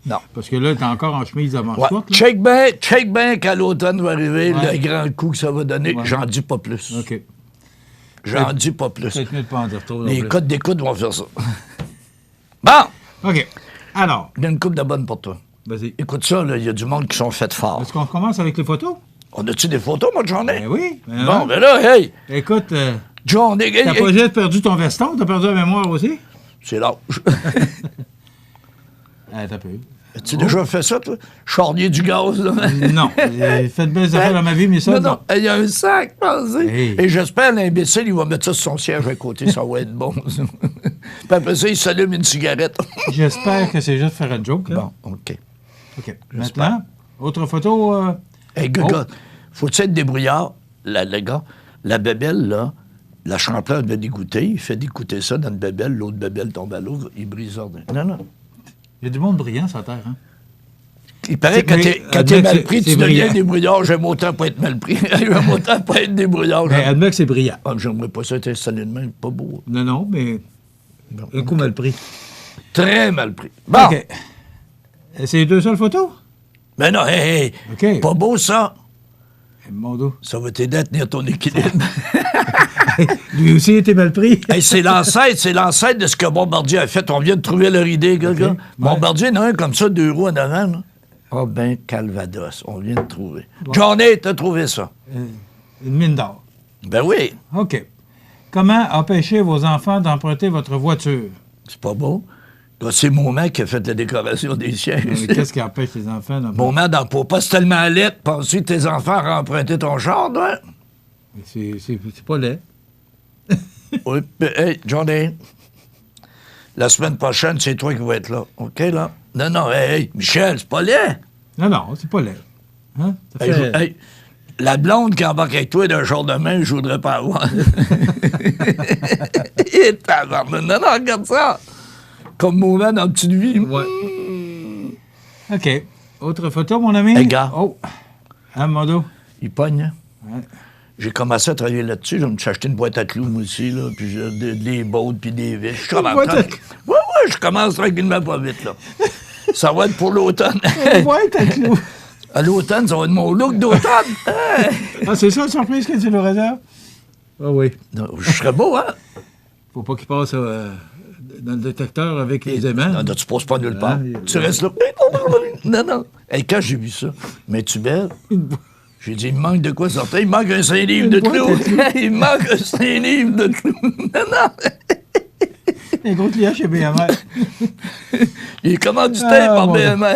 Non. Parce que là, t'es encore en chemise à manches courtes. Check bien quand l'automne va arriver, le grand coup que ça va donner. Ouais. J'en dis pas plus. OK. J'en dis pas plus. Peut-être mieux de pas en dire trop. Les codes d'écoute vont faire ça. Bon! OK. Alors. Il y a une couple de bonnes pour toi. Vas-y. Écoute ça, il y a du monde qui sont faits forts. Est-ce qu'on commence avec les photos? On a-tu des photos, moi, de journée? Ben oui. Bon, ben là, hey! Écoute, journée, t'as pas juste perdu ton veston, t'as perdu la mémoire aussi? C'est l'âge. T'as peu. As-tu déjà fait ça, toi? Charnier du gaz, là? Non. J'ai fait de belles affaires dans ma vie, mais ça, non. Il y a un sac, pensez. Hey. Et j'espère l'imbécile, il va mettre ça sur son siège à côté, ça va être bon. Puis après ça, il s'allume une cigarette. J'espère que c'est juste faire un joke, là. Bon, OK. Maintenant, autre photo. Hey, gars, faut-tu être débrouillard? Le gars, la bébelle, là, la chanteur de dégoûter, il fait dégoûter ça dans une bébelle, l'autre bébelle tombe à l'eau, il brise l'ordre. Non. Il y a du monde brillant sur la Terre, hein? Il paraît que quand t'es mal pris, tu deviens débrouillard. J'aime autant pas être mal pris. J'aime autant pas être débrouillard. Mais admets que c'est brillant. J'aimerais pas ça être installé de même. Pas beau. Non, mais un coup mal pris. Très mal pris. Bon. OK. C'est les deux seules photos? Ben non, hey. OK. Pas beau, ça. Mon dos. Ça va t'aider à tenir ton équilibre. Lui aussi était mal pris. Hey, c'est l'ancêtre de ce que Bombardier a fait. On vient de trouver leur idée, gars. Okay. Bombardier, il y en a un comme ça, 2 roues en avant. Là. Ah ben, Calvados, on vient de trouver. Bon. Johnny, t'as trouvé ça? Une mine d'or. Ben oui. OK. Comment empêcher vos enfants d'emprunter votre voiture? C'est pas beau. C'est Moment qui a fait la décoration des sièges. Mais qu'est-ce qui empêche les enfants d'emprunter? Moment dans le pot. Pas c'est tellement laid. Penses-tu que tes enfants auraient emprunté ton char, toi? C'est pas laid. Oui, hey, Johnny, la semaine prochaine, c'est toi qui vas être là. OK, là? Non, hey, Michel, c'est pas laid. Non, c'est pas laid. Hein? Hey, la blonde qui embarque avec toi d'un jour de main, je voudrais pas avoir. Non, regarde ça. Comme Moment dans Petite Vie. Ouais. OK. Autre photo, mon ami? Hey, gars. Oh. Hein, Mondo? Il pogne, hein? Ouais. J'ai commencé à travailler là-dessus. Je vais me suis acheté une boîte à clous, moi aussi, là, puis j'ai des bottes, puis des vis. Oui, je commence tranquillement pas vite, là. Ça va être pour l'automne. Une boîte à clous. À l'automne, ça va être mon look d'automne. Ah, c'est ça, la surprise que tu nous réserves? Ah oui. Non, je serais beau, hein? Faut pas qu'il passe dans le détecteur avec les aimants. Non, tu passes pas nulle part. Tu restes là. Non. Et quand j'ai vu ça, mais tu belle... J'ai dit, il me manque de quoi sortir? Il me manque un 5 livres de clous. Il me manque un 5 livres de clous. Non. Un gros client chez BMR. Il commandité par BMR.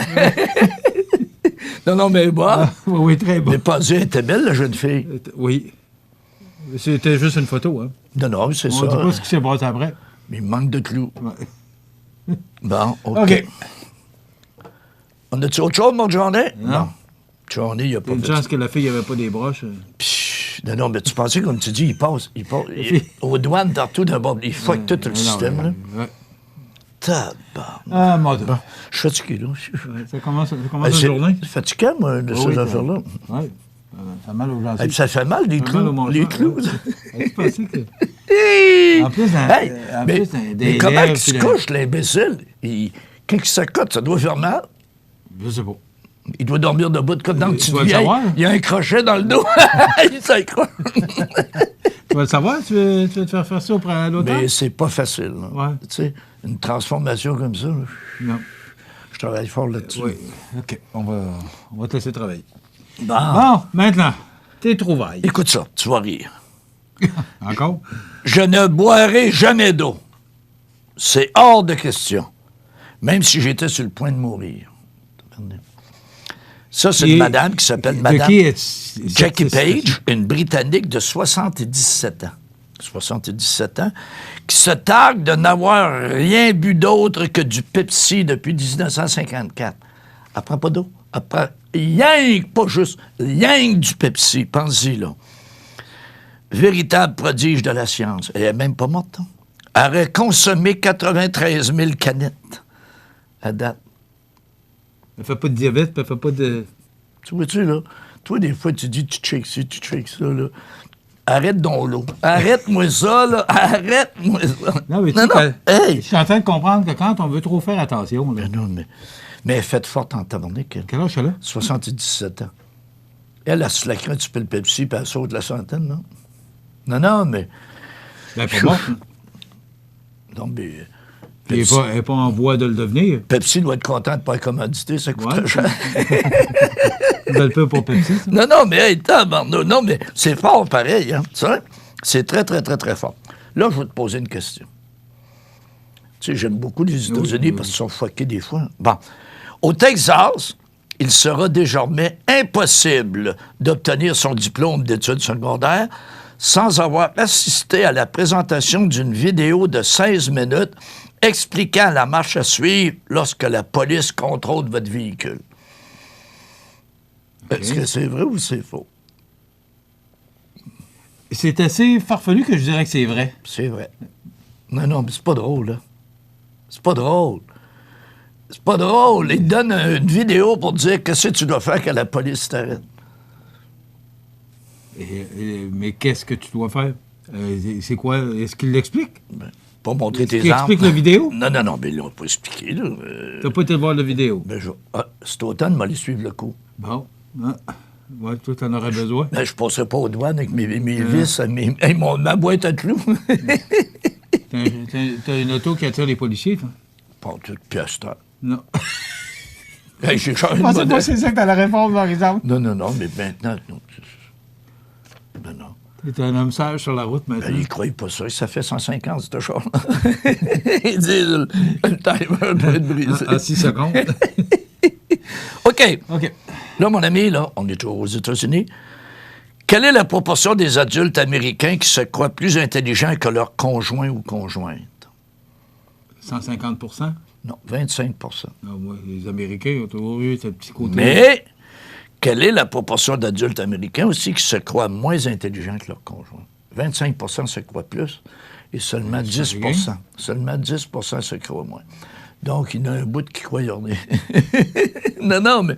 Non, mais bon. Oui, très bon. Mais pas dit, elle était belle, la jeune fille. Oui. C'était juste une photo, hein? Non, c'est ça. On ne dit pas ce qui s'est passé après. Mais il me manque de clous. Ouais. Bon, OK. On a-tu autre chose, mon Johnny? Non. Johnny, il n'y a pas une chance que la fille n'avait pas des broches. Non, mais tu pensais, comme tu dis, il passe aux douanes, partout d'un bord. Il fuck tout le système, là. Ouais. Tabarnak. Ah, mon Dieu. Je suis fatigué, là. Ça commence la journée. C'est fatiguant, moi, de ces affaires-là. Oui. Ça fait mal aux gencives. Ça fait mal, les clous. Les clous. Tu pensais que... En plus, mais comment il se couche, l'imbécile? Quand il s'accote, ça doit faire mal. Je sais pas. Il doit dormir debout comme dans le petit vieil. Il y a un crochet dans le dos. Il s'accroche. Tu vas le savoir, tu vas te faire ça au printemps l'automne? Mais c'est pas facile. Là. Ouais. Tu sais, une transformation comme ça, là, Non. je travaille fort là-dessus. Oui. OK. On va te laisser travailler. Bon, maintenant, tes trouvailles. Écoute ça, tu vas rire. Encore? Je ne boirai jamais d'eau. C'est hors de question. Même si j'étais sur le point de mourir. Ça, c'est une madame qui s'appelle Madame Jackie Page, une Britannique de 77 ans. 77 ans, qui se targue de n'avoir rien bu d'autre que du Pepsi depuis 1954. Elle prend pas d'eau. Elle prend rien, pas juste, rien que du Pepsi. Pensez-y, là. Véritable prodige de la science. Elle est même pas morte, hein? Elle aurait consommé 93 000 canettes à date. Elle fait pas de diabète, puis elle fait pas de... Tu vois-tu, là? Toi, des fois, tu dis, tu checkes ci, tu checkes ça, là. Arrête donc l'eau. Arrête-moi ça, là. Arrête-moi ça. Non, mais tu sais, hey! Je suis en train de comprendre que quand on veut trop faire attention, là... Mais elle est faite forte en tabarnak. Quel âge elle a? 77 ans. Elle se la craint, tu peux le Pepsi, puis elle saute la centaine, non? Non, mais... Ben, pas bon. Non, mais... Elle n'est pas en voie de le devenir. Pepsi doit être content de ne pas être commandité, ça coûte très cher. Une belle peu pour Pepsi, ça. Non, mais hey, non, mais c'est fort pareil, hein, tu sais? C'est très, très, très, très fort. Là, je vais te poser une question. Tu sais, j'aime beaucoup les États-Unis parce qu'ils sont fuckés des fois. Bon. Au Texas, il sera désormais impossible d'obtenir son diplôme d'études secondaires sans avoir assisté à la présentation d'une vidéo de 16 minutes expliquant la marche à suivre lorsque la police contrôle votre véhicule. Okay. Est-ce que c'est vrai ou c'est faux? C'est assez farfelu que je dirais que c'est vrai. C'est vrai. Non, mais c'est pas drôle, là. C'est pas drôle. C'est pas drôle. Ils te donnent une vidéo pour te dire qu'est-ce que tu dois faire quand la police t'arrête. Mais qu'est-ce que tu dois faire? C'est quoi? Est-ce qu'il l'explique? Ben, pas montrer tes armes. Explique la vidéo? Non, mais ils l'ont pas expliqué, là. T'as pas été voir la vidéo? Ben, cet automne, je m'allais suivre le coup. Bon. Ouais, toi, t'en aurais besoin. Ben, je passerais pas aux douanes avec mes vis, ma boîte à clous. T'as une auto qui attire les policiers, toi? Pas toute pièce, toi. Non. Hey, j'ai changé de modèle. modèle. C'est ça que t'as la réforme, par exemple? Non, mais maintenant, non. T'es un homme sage sur la route, maintenant. Ben, ils croient pas ça. Ça fait 150, cette chose. Ils disent le timer doit être brisé. En 6 secondes. OK. Là, mon ami, là, on est toujours aux États-Unis. Quelle est la proportion des adultes américains qui se croient plus intelligents que leurs conjoints ou conjointes? 150 %? Non, 25 Les Américains ont toujours eu ce petit côté. Mais quelle est la proportion d'adultes américains aussi qui se croient moins intelligents que leurs conjoints? 25 se croient plus et seulement 10 Seulement 10 se croient moins. Donc, il y en a un bout qui croit y en est. Non, mais...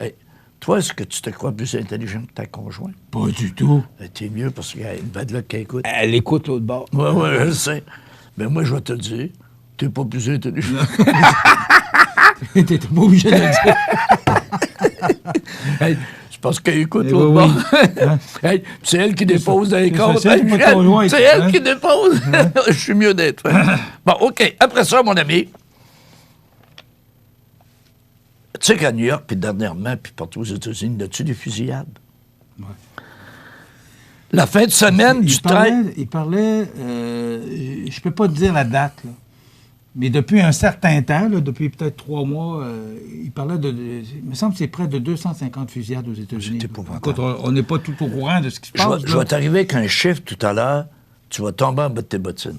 Hey, toi, est-ce que tu te crois plus intelligent que ta conjointe? Pas du tout. T'es mieux parce qu'il y a une bad luck qui écoute. Elle écoute l'autre bord. Oui, je le sais. Mais moi, je vais te le dire. T'es pas plus intelligent. T'es pas obligé de le dire. Hey, c'est parce qu'elle écoute l'autre bord. Hey, c'est elle qui dépose dans les comptes. C'est elle qui dépose. Je suis mieux d'être. Bon, OK. Après ça, mon ami, tu sais qu'à New York, puis dernièrement, puis partout aux États-Unis, y a-tu des fusillades? Ouais. La fin de semaine du 13... Il parlait, je peux pas te dire la date, là, mais depuis un certain temps, là, depuis peut-être 3 mois, il parlait il me semble que c'est près de 250 fusillades aux États-Unis. Écoute, on n'est pas tout au courant de ce qui se passe. Je vais t'arriver avec un chiffre tout à l'heure, tu vas tomber en bas de tes bottines.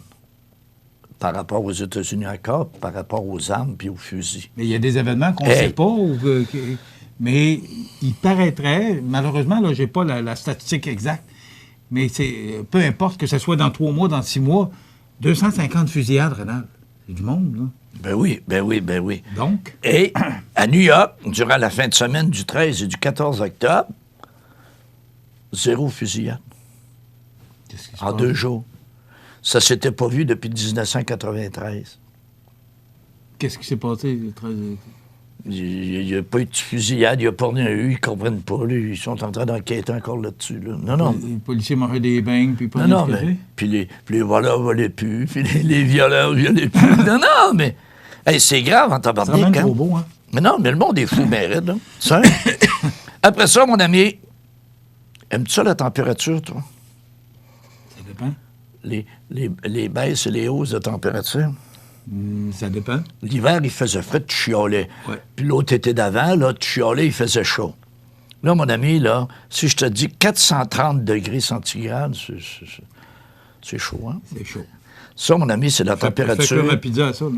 Par rapport aux États-Unis encore, par rapport aux armes puis aux fusils. Mais il y a des événements qu'on ne sait pas, mais il paraîtrait, malheureusement, là, j'ai pas la statistique exacte, mais peu importe que ce soit dans 3 mois, dans 6 mois, 250 fusillades, Rénal. C'est du monde, là. Ben oui. Donc? Et à New York, durant la fin de semaine du 13 et du 14 octobre, 0 fusillade. En 2 jours. Ça s'était pas vu depuis 1993. Qu'est-ce qui s'est passé le 13? Il n'y a pas eu de fusillade, il n'y a pas rien eu, ils ne comprennent pas. Là, ils sont en train d'enquêter encore là-dessus. Là. Non. Les policiers mangeaient des beignes, puis pas Non, mais... Puis les voleurs volaient plus, puis les violeurs violaient plus. non, mais... Hey, c'est grave en tabarnak. C'est vraiment trop beau, hein? Mais non, mais le monde est fou, mais raide, là. Ça, après ça, mon ami, aimes-tu ça, la température, toi? Ça dépend. Les baisses et les hausses de température? Ça dépend. L'hiver, il faisait frais, tu chiolais. Ouais. Puis l'autre été d'avant, là, tu chiolais, il faisait chaud. Là, mon ami, là, si je te dis 430 degrés centigrades, c'est chaud, hein? C'est chaud. Ça, mon ami, c'est la température... Ça fait comme ma pizza, ça, là.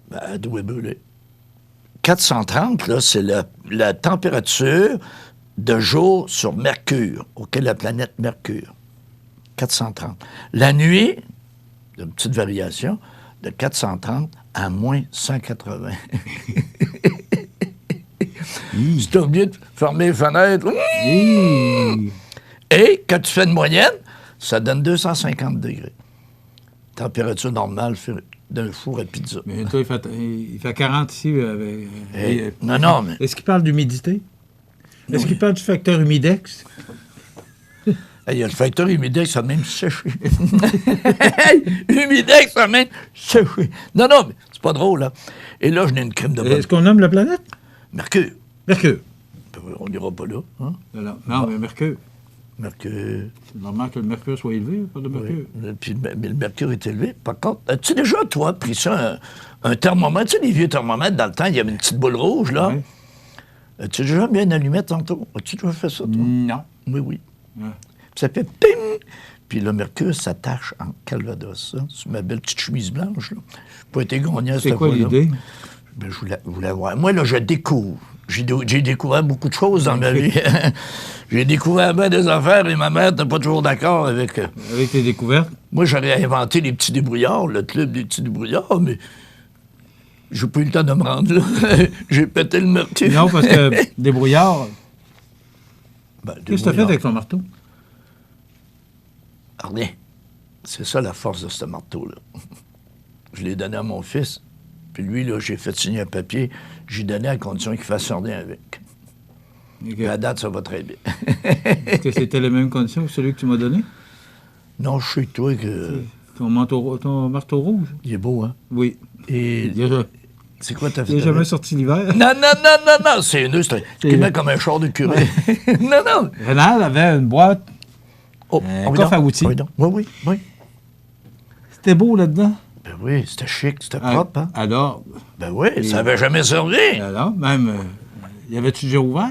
Ben, elle doit brûler. 430, là, c'est la température de jour sur Mercure, auquel la planète Mercure. 430. La nuit, une petite variation, de 430 à moins 180. Si t'as oublié de fermer les fenêtres. Et quand tu fais une moyenne, ça donne 250 degrés. Température normale d'un four à pizza. Mais toi, il fait 40 ici. Non, mais... Est-ce qu'il parle d'humidité? Est-ce qu'il parle du facteur humidex? Il y a le facteur humidex, ça a même séché. Humidex, ça a même séché. Non, mais c'est pas drôle, là. Et là, je n'ai une crème de bonne. Est-ce qu'on nomme la planète? Mercure. Mercure. On n'ira pas là. Hein? Non, mais Mercure. Mercure. C'est normal que le mercure soit élevé, pas de mercure. Oui. Mais le mercure est élevé. Par contre, as-tu déjà, toi, pris ça, un thermomètre? Tu sais, les vieux thermomètres, dans le temps, il y avait une petite boule rouge, là. Oui. As-tu déjà mis une allumette tantôt? As-tu déjà fait ça, toi? Non. Oui. Ouais. Puis ça fait ping! Puis le mercure s'attache en calvados, ça, sur ma belle petite chemise blanche, là. Je n'ai pas été gagnant cette fois-là. C'est quoi l'idée? Ben, je voulais voir. Moi, là, je découvre. J'ai découvert beaucoup de choses dans ma vie. J'ai découvert bien des affaires et ma mère n'était pas toujours d'accord avec... Avec tes découvertes? Moi, j'aurais inventé les petits débrouillards, le club des petits débrouillards, mais j'ai pas eu le temps de me rendre là. J'ai pété le mercure. Non, parce que débrouillard... Ben, qu'est-ce que tu as fait avec ton marteau? Rien. C'est ça la force de ce marteau-là. Je l'ai donné à mon fils. Puis lui, là, j'ai fait signer un papier. J'ai donné à condition qu'il fasse rien avec. Okay. Puis à date, ça va très bien. Est-ce que c'était les mêmes conditions que celui que tu m'as donné? Non, je sais toi que... Ton marteau rouge? Il est beau, hein? Oui. Et... C'est quoi ta fait? Il n'est jamais sorti l'hiver. Non, c'est une c'est quasiment comme un char de curé. Non. Rénal avait une boîte, un coffre à outils. Oui. C'était beau là-dedans? Ben oui, c'était chic, c'était propre, hein? Alors? Ben oui, ça n'avait jamais servi. Alors, même, y avait-tu déjà ouvert?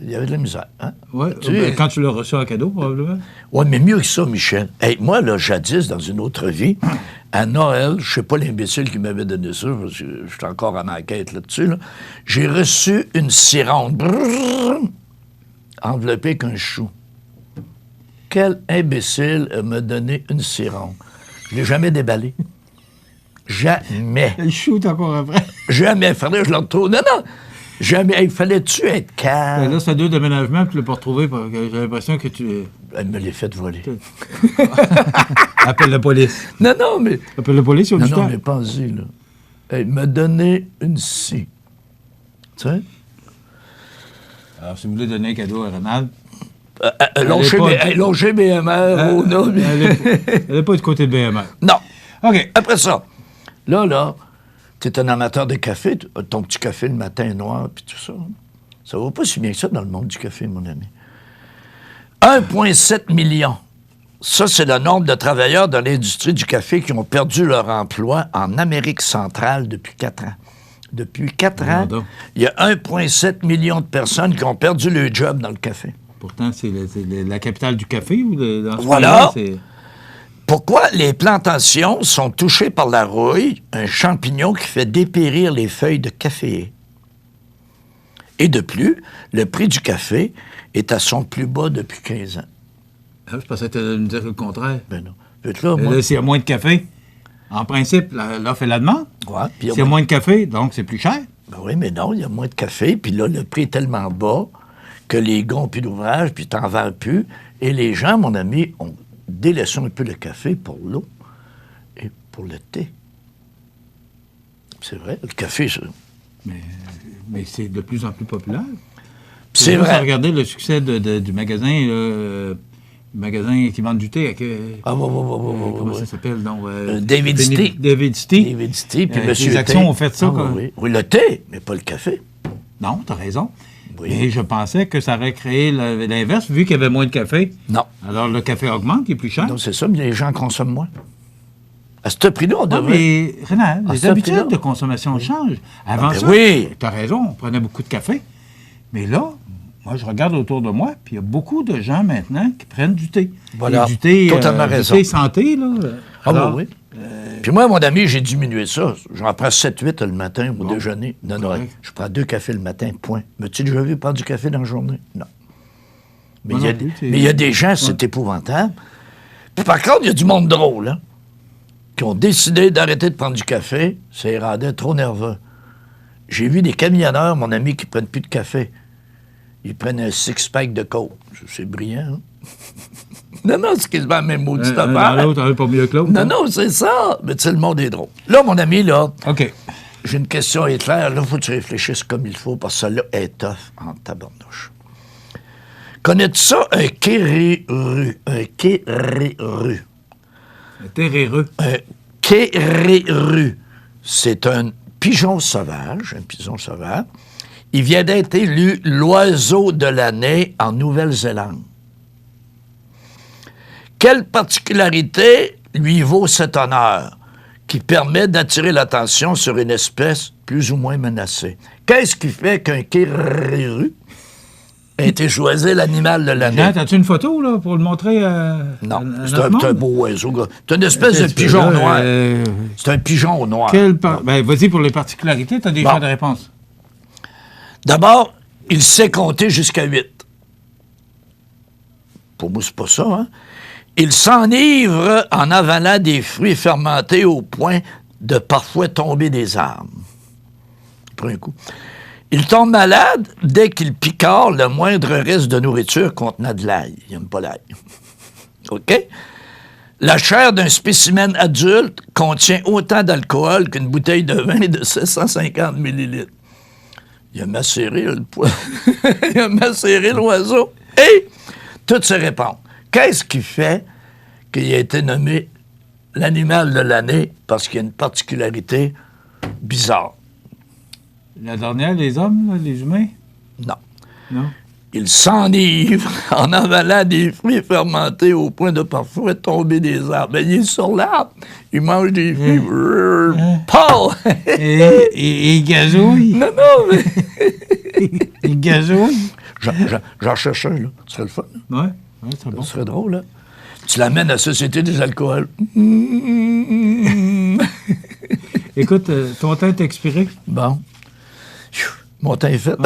Il y avait de la misère, hein? Oui, quand tu l'as reçu en cadeau, probablement. Oui, mais mieux que ça, Michel. Hey, moi, là, jadis, dans une autre vie, à Noël, je sais pas l'imbécile qui m'avait donné ça, parce que je suis encore en enquête là-dessus, là, j'ai reçu une cironde, enveloppée avec un chou. Quel imbécile m'a donné une cironde? Je l'ai jamais déballé. Jamais. Le chou est encore après. Jamais. Fallait que je le retrouve. Non. Jamais. Il fallait-tu être calme? Là, c'est 2 déménagements, puis tu l'as pas retrouvé. J'ai l'impression que tu... Elle me l'a fait voler. Appelle la police. Non, mais... Appelle la police, il y a du temps. Non, mais pense-y, là. Elle m'a donné une scie. Tu sais? Alors, si vous voulez donner un cadeau à Ronald... Longez BMR, elle n'est pas du côté de BMR. Non. OK. Après ça, là, tu es un amateur de café, ton petit café le matin noir, puis tout ça. Ça va pas si bien que ça dans le monde du café, mon ami. 1,7 million. Ça, c'est le nombre de travailleurs dans l'industrie du café qui ont perdu leur emploi en Amérique centrale depuis 4 ans. Depuis 4 ans, il y a 1,7 million de personnes qui ont perdu leur job dans le café. Pourtant, c'est la capitale du café ou dans ce voilà. Pays-là, pourquoi les plantations sont touchées par la rouille, un champignon qui fait dépérir les feuilles de café. Et de plus, le prix du café est à son plus bas depuis 15 ans. Ah, je pensais que tu allais me dire le contraire. Ben non. Là, s'il y a moins de café, en principe, l'offre et la demande. Ouais, s'il y a moins de café, donc c'est plus cher. Ben oui, mais non, il y a moins de café, puis là, le prix est tellement bas que les gars n'ont plus d'ouvrage, puis t'en vends plus. Et les gens, mon ami, ont délaissé un peu le café pour l'eau et pour le thé. C'est vrai, le café, Mais c'est de plus en plus populaire. C'est vrai. Regardez le succès du magasin, le magasin qui vend du thé. Comment ça s'appelle? Donc, David's Tea. David's Tea. David's Tea, puis Monsieur Les actions ont fait ça. Oui, le thé, mais pas le café. Non, t'as raison. Oui. Mais je pensais que ça aurait créé l'inverse, vu qu'il y avait moins de café. Non. Alors, le café augmente, il est plus cher. Non, c'est ça, mais les gens consomment moins. À ce prix-là, on devrait... mais, Renan, les habitudes de consommation changent. Avant ça, t'as raison, on prenait beaucoup de café. Mais là, moi, je regarde autour de moi, puis il y a beaucoup de gens maintenant qui prennent du thé. Voilà, du thé, totalement raison. Du thé santé, là. Alors, oui. Puis moi, mon ami, j'ai diminué ça. J'en prends 7-8 le matin au déjeuner. Non, je prends 2 cafés le matin, point. Mais tu déjà vu prendre du café dans la journée? Non. Mais il y a des gens, c'est épouvantable. Puis par contre, il y a du monde drôle, hein, qui ont décidé d'arrêter de prendre du café. Ça les rendait trop nerveux. J'ai vu des camionneurs, mon ami, qui prennent plus de café. Ils prennent un 6-pack de coke. C'est brillant, hein? Non, c'est quasiment la même maudite affaire. L'autre, t'en veux pas mieux que l'autre. Non, c'est ça. Mais tu sais, le monde est drôle. Là, mon ami, là, OK. J'ai une question éclair. Là, il faut que tu réfléchisses comme il faut, parce que celle-là est tough en tabarnouche. Connais-tu ça, un kérérus? Un kérérus. Un kérérus. Un kérérus. C'est un pigeon sauvage, Il vient d'être élu l'oiseau de l'année en Nouvelle-Zélande. Quelle particularité lui vaut cet honneur qui permet d'attirer l'attention sur une espèce plus ou moins menacée? Qu'est-ce qui fait qu'un kérérus a été choisi l'animal de l'année? As-tu une photo là, pour le montrer Non, c'est un beau oiseau. C'est une espèce de pigeon noir. C'est un pigeon noir. Vas-y pour les particularités, tu as des choix de réponse. D'abord, il sait compter jusqu'à 8. Pour moi, c'est pas ça, hein? Il s'enivre en avalant des fruits fermentés au point de parfois tomber des arbres. Il prend un coup. Il tombe malade dès qu'il picore le moindre reste de nourriture contenant de l'ail. Il n'aime pas l'ail. OK? La chair d'un spécimen adulte contient autant d'alcool qu'une bouteille de vin de 750 millilitres. Il a macéré le poids. Il a macéré l'oiseau. Et toutes ces réponses. Qu'est-ce qui fait qu'il a été nommé l'animal de l'année? Parce qu'il y a une particularité bizarre. La dernière, les hommes, là, les humains? Non. Il s'enivre en avalant des fruits fermentés au point de parfois tomber des arbres. Ben, il est sur l'arbre. Il mange des fruits. Paul! Et il gazouille? Non, mais... Il gazouille? J'en cherche un, là. Ce serait le fun. Oui, c'est bon. Ce serait drôle, là. Tu l'amènes à la Société des alcools. Écoute, ton temps est expiré. Bon. Mon temps est fait.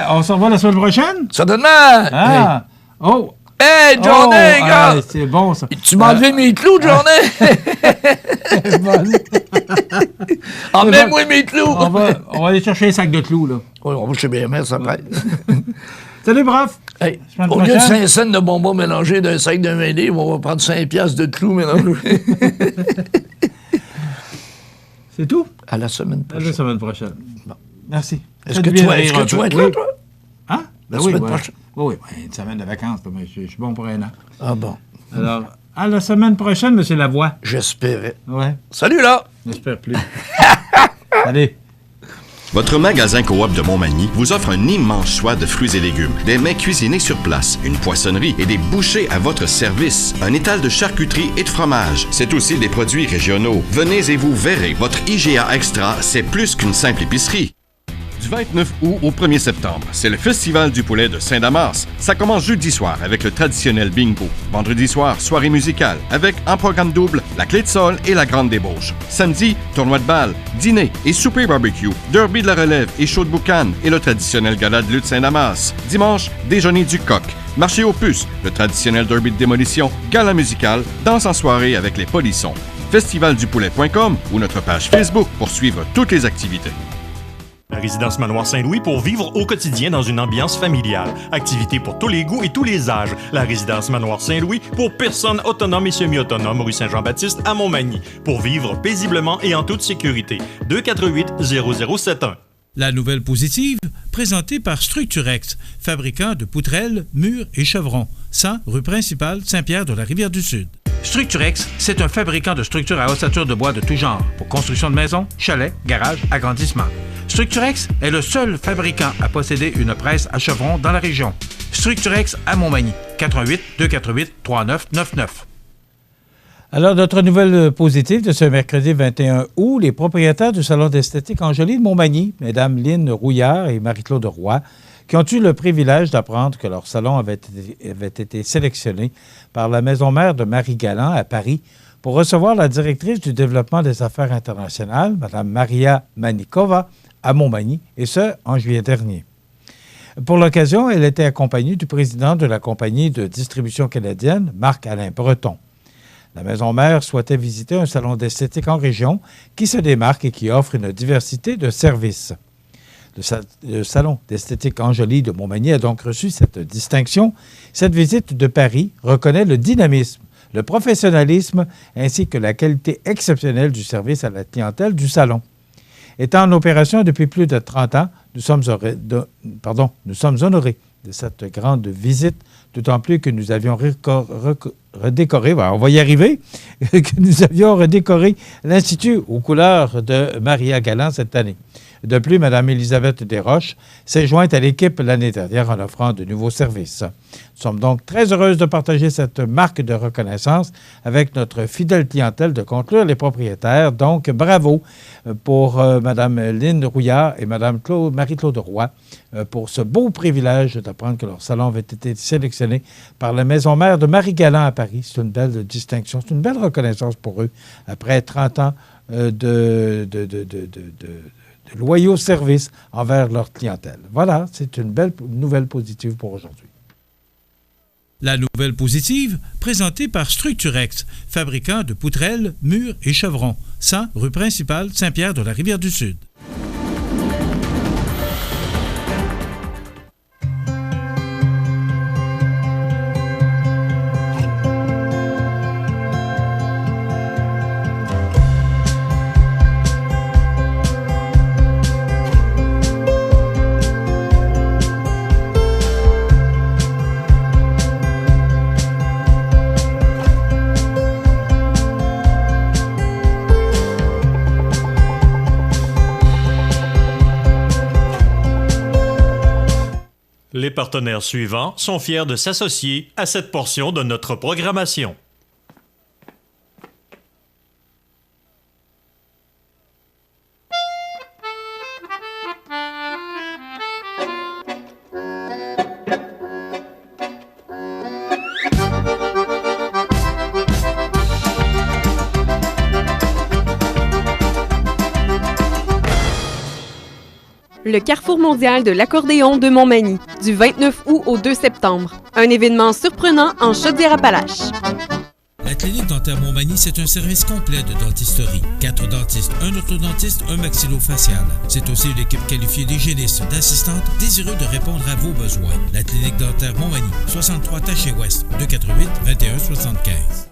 On se revoit la semaine prochaine? Certainement! Ah! Hey. Oh! Hey, Johnny, gars! C'est bon, ça. Tu m'as enlevé mes clous, Johnny! Emmène-moi mes clous! On va aller chercher un sac de clous, là. Oui, on va chez BMR, ça prête. Salut, bref! Hey, au lieu de 5 cents de bonbons mélangés d'un sac de 20 livres, on va prendre 5 piastres de clous mélangés. C'est tout? À la semaine prochaine. À la semaine prochaine. Bon. Merci. Est-ce que tu vas être là, toi? Hein? La semaine prochaine? Oui, une semaine de vacances, mais je suis bon pour un an. Ah bon? Alors, à la semaine prochaine, M. Lavoie. J'espérais. Ouais. Salut, là! J'espère plus. Allez. Votre magasin Coop de Montmagny vous offre un immense choix de fruits et légumes, des mets cuisinés sur place, une poissonnerie et des bouchers à votre service, un étal de charcuterie et de fromage. C'est aussi des produits régionaux. Venez et vous verrez, votre IGA Extra, c'est plus qu'une simple épicerie. Du 29 août au 1er septembre, c'est le Festival du poulet de Saint-Damas. Ça commence jeudi soir avec le traditionnel bingo. Vendredi soir, soirée musicale avec en programme double la clé de sol et la grande débauche. Samedi, tournoi de balle, dîner et souper barbecue, derby de la relève et show de boucan et le traditionnel gala de lutte Saint-Damas. Dimanche, déjeuner du coq, marché aux puces, le traditionnel derby de démolition, gala musical, danse en soirée avec les polissons. Festivaldupoulet.com ou notre page Facebook pour suivre toutes les activités. La résidence Manoir Saint-Louis pour vivre au quotidien dans une ambiance familiale. Activités pour tous les goûts et tous les âges. La résidence Manoir Saint-Louis pour personnes autonomes et semi-autonomes, rue Saint-Jean-Baptiste à Montmagny. Pour vivre paisiblement et en toute sécurité. 248-0071. La nouvelle positive, présentée par Structurex, fabricant de poutrelles, murs et chevrons. 100 rue principale Saint-Pierre de la Rivière-du-Sud. Structurex, c'est un fabricant de structures à ossature de bois de tout genre pour construction de maisons, chalets, garages, agrandissements. Structurex est le seul fabricant à posséder une presse à chevrons dans la région. Structurex à Montmagny, 418-248-3999. Alors, notre nouvelle positive de ce mercredi 21 août, les propriétaires du salon d'esthétique Angélie de Montmagny, Mesdames Lynne Rouillard et Marie-Claude Roy, qui ont eu le privilège d'apprendre que leur salon avait été sélectionné par la maison mère de Marie Galland à Paris pour recevoir la directrice du développement des affaires internationales, Mme Maria Manikova, à Montmagny, et ce, en juillet dernier. Pour l'occasion, elle était accompagnée du président de la compagnie de distribution canadienne, Marc-Alain Breton. La maison mère souhaitait visiter un salon d'esthétique en région qui se démarque et qui offre une diversité de services. Le salon d'esthétique Angélie de Montmagny a donc reçu cette distinction. Cette visite de Paris reconnaît le dynamisme, le professionnalisme ainsi que la qualité exceptionnelle du service à la clientèle du salon. Étant en opération depuis plus de 30 ans, nous sommes honorés de cette grande visite, d'autant plus que nous avions redécoré, on va y arriver, que nous avions redécoré l'Institut aux couleurs de Maria Galland cette année. De plus, Mme Élisabeth Desroches s'est jointe à l'équipe l'année dernière en offrant de nouveaux services. Nous sommes donc très heureuses de partager cette marque de reconnaissance avec notre fidèle clientèle de conclure les propriétaires. Donc, bravo pour Mme Lynne Rouillard et Mme Marie-Claude Roy pour ce beau privilège d'apprendre que leur salon avait été sélectionné par la maison mère de Marie Galland à Paris. C'est une belle distinction, c'est une belle reconnaissance pour eux après 30 ans de loyaux services envers leur clientèle. Voilà, c'est une belle nouvelle positive pour aujourd'hui. La nouvelle positive, présentée par Structurex, fabricant de poutrelles, murs et chevrons. 100 rue principale Saint-Pierre de la Rivière-du-Sud. Les partenaires suivants sont fiers de s'associer à cette portion de notre programmation. Le Carrefour mondial de l'accordéon de Montmagny, du 29 août au 2 septembre. Un événement surprenant en Chaudière-Appalaches. La clinique dentaire Montmagny, c'est un service complet de dentisterie. 4 dentistes, un orthodontiste, un maxillofacial. C'est aussi une équipe qualifiée d'hygiénistes, d'assistantes, désireux de répondre à vos besoins. La clinique dentaire Montmagny, 63 Taché-Ouest, 248-2175.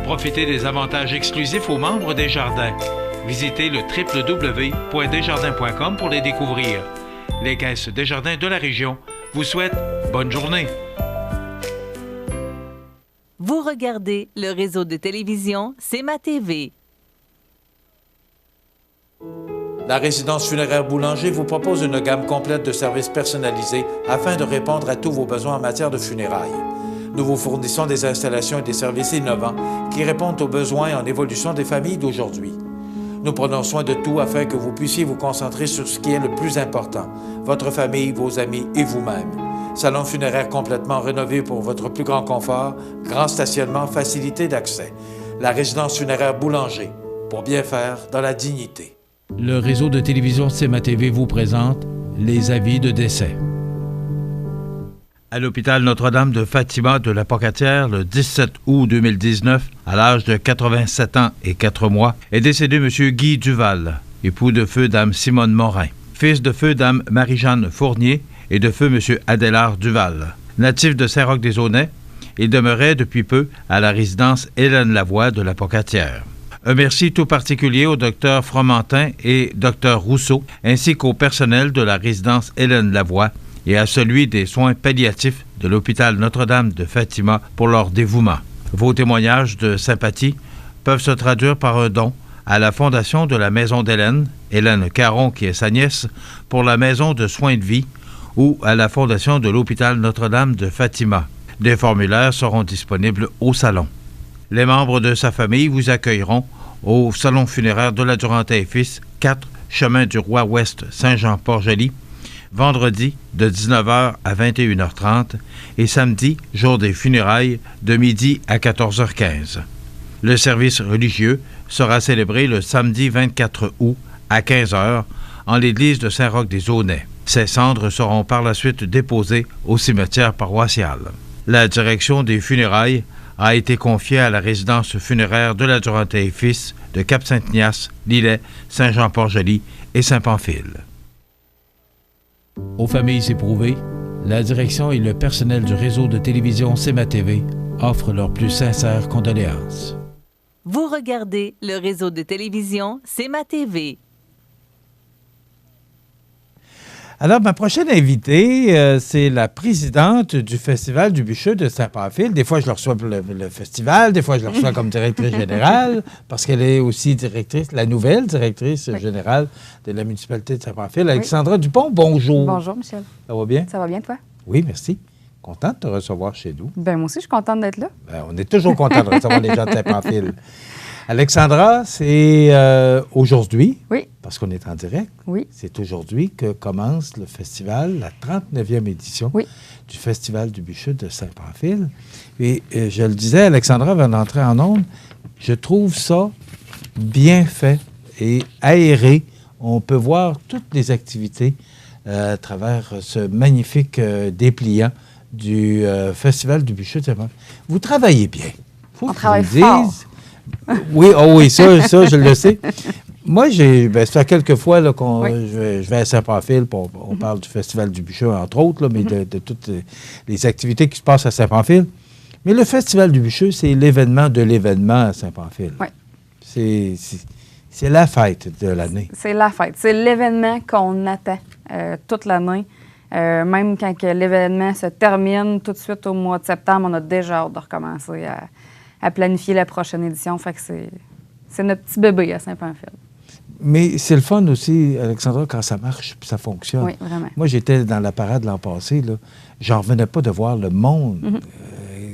Profitez des avantages exclusifs aux membres des Jardins. Visitez le www.desjardins.com pour les découvrir. Les caisses Desjardins de la région vous souhaitent bonne journée. Vous regardez le réseau de télévision C'est ma TV. La résidence funéraire Boulanger vous propose une gamme complète de services personnalisés afin de répondre à tous vos besoins en matière de funérailles. Nous vous fournissons des installations et des services innovants qui répondent aux besoins en évolution des familles d'aujourd'hui. Nous prenons soin de tout afin que vous puissiez vous concentrer sur ce qui est le plus important, votre famille, vos amis et vous-même. Salon funéraire complètement rénové pour votre plus grand confort, grand stationnement, facilité d'accès. La résidence funéraire Boulanger, pour bien faire dans la dignité. Le réseau de télévision C'est ma TV vous présente les avis de décès. À l'hôpital Notre-Dame de Fatima de la Pocatière, le 17 août 2019, à l'âge de 87 ans et 4 mois, est décédé M. Guy Duval. époux de feu Dame Simone Morin, fils de feu Dame Marie-Jeanne Fournier et de feu M. Adélard Duval. Natif de Saint-Roch-des-Aunais, il demeurait depuis peu à la résidence Hélène Lavoie de la Pocatière. Un merci tout particulier au Dr Fromentin et Dr Rousseau, ainsi qu'au personnel de la résidence Hélène Lavoie et à celui des soins palliatifs de l'hôpital Notre-Dame de Fatima pour leur dévouement. Vos témoignages de sympathie peuvent se traduire par un don à la Fondation de la Maison d'Hélène, Hélène Caron qui est sa nièce, pour la Maison de soins de vie ou à la Fondation de l'hôpital Notre-Dame de Fatima. Des formulaires seront disponibles au salon. Les membres de sa famille vous accueilleront au salon funéraire de la Durantaye et Fils, 4 chemin du Roi Ouest Saint-Jean-Port-Joli, vendredi de 19h à 21h30 et samedi, jour des funérailles, de midi à 14h15. Le service religieux sera célébré le samedi 24 août à 15h en l'église de Saint-Roch-des-Aunais. Ces cendres seront par la suite déposées au cimetière paroissial. La direction des funérailles a été confiée à la résidence funéraire de la Durantaye et Fils de Cap-Saint-Ignace, Lillet, Saint-Jean-Port-Joli et Saint-Pamphile. Aux familles éprouvées, la direction et le personnel du réseau de télévision CMA-TV offrent leurs plus sincères condoléances. Vous regardez le réseau de télévision CMA-TV. Alors, ma prochaine invitée, c'est la présidente du Festival du Bûcheux de Saint-Pamphile. Des fois, je la reçois pour le festival, des fois, je la reçois comme directrice générale, parce qu'elle est aussi la nouvelle directrice générale de la municipalité de Saint-Pamphile. Alexandra Dupont, bonjour. Bonjour, Michel. Ça va bien? Ça va bien, toi? Oui, merci. Content de te recevoir chez nous. Bien, moi aussi, je suis contente d'être là. On est toujours content de recevoir les gens de Saint-Pamphile. Alexandra, c'est aujourd'hui, oui, parce qu'on est en direct, oui, c'est aujourd'hui que commence le festival, la 39e édition du Festival du Bûcheux de Saint-Pamphile. Et je le disais, Alexandra, avant d'entrer en ondes, je trouve ça bien fait et aéré. On peut voir toutes les activités à travers ce magnifique dépliant du Festival du Bûcheux de Saint-Pamphile. Vous travaillez bien. On travaille fort. Oui, ça, je le sais. Moi, ça fait quelques fois là, je vais à Saint-Pamphile, on parle du Festival du Bûcheux, entre autres, là, mais de toutes les activités qui se passent à Saint-Pamphile. Mais le Festival du Bûcheux, c'est l'événement de l'événement à Saint-Pamphile. Oui. C'est la fête de l'année. C'est la fête. C'est l'événement qu'on attend toute l'année. Même quand l'événement se termine tout de suite au mois de septembre, on a déjà hâte de recommencer à planifier la prochaine édition. Fait que c'est notre petit bébé à Saint-Pamphile. Mais c'est le fun aussi, Alexandra, quand ça marche et ça fonctionne. Oui, vraiment. Moi, j'étais dans la parade l'an passé. J'en revenais pas de voir le monde.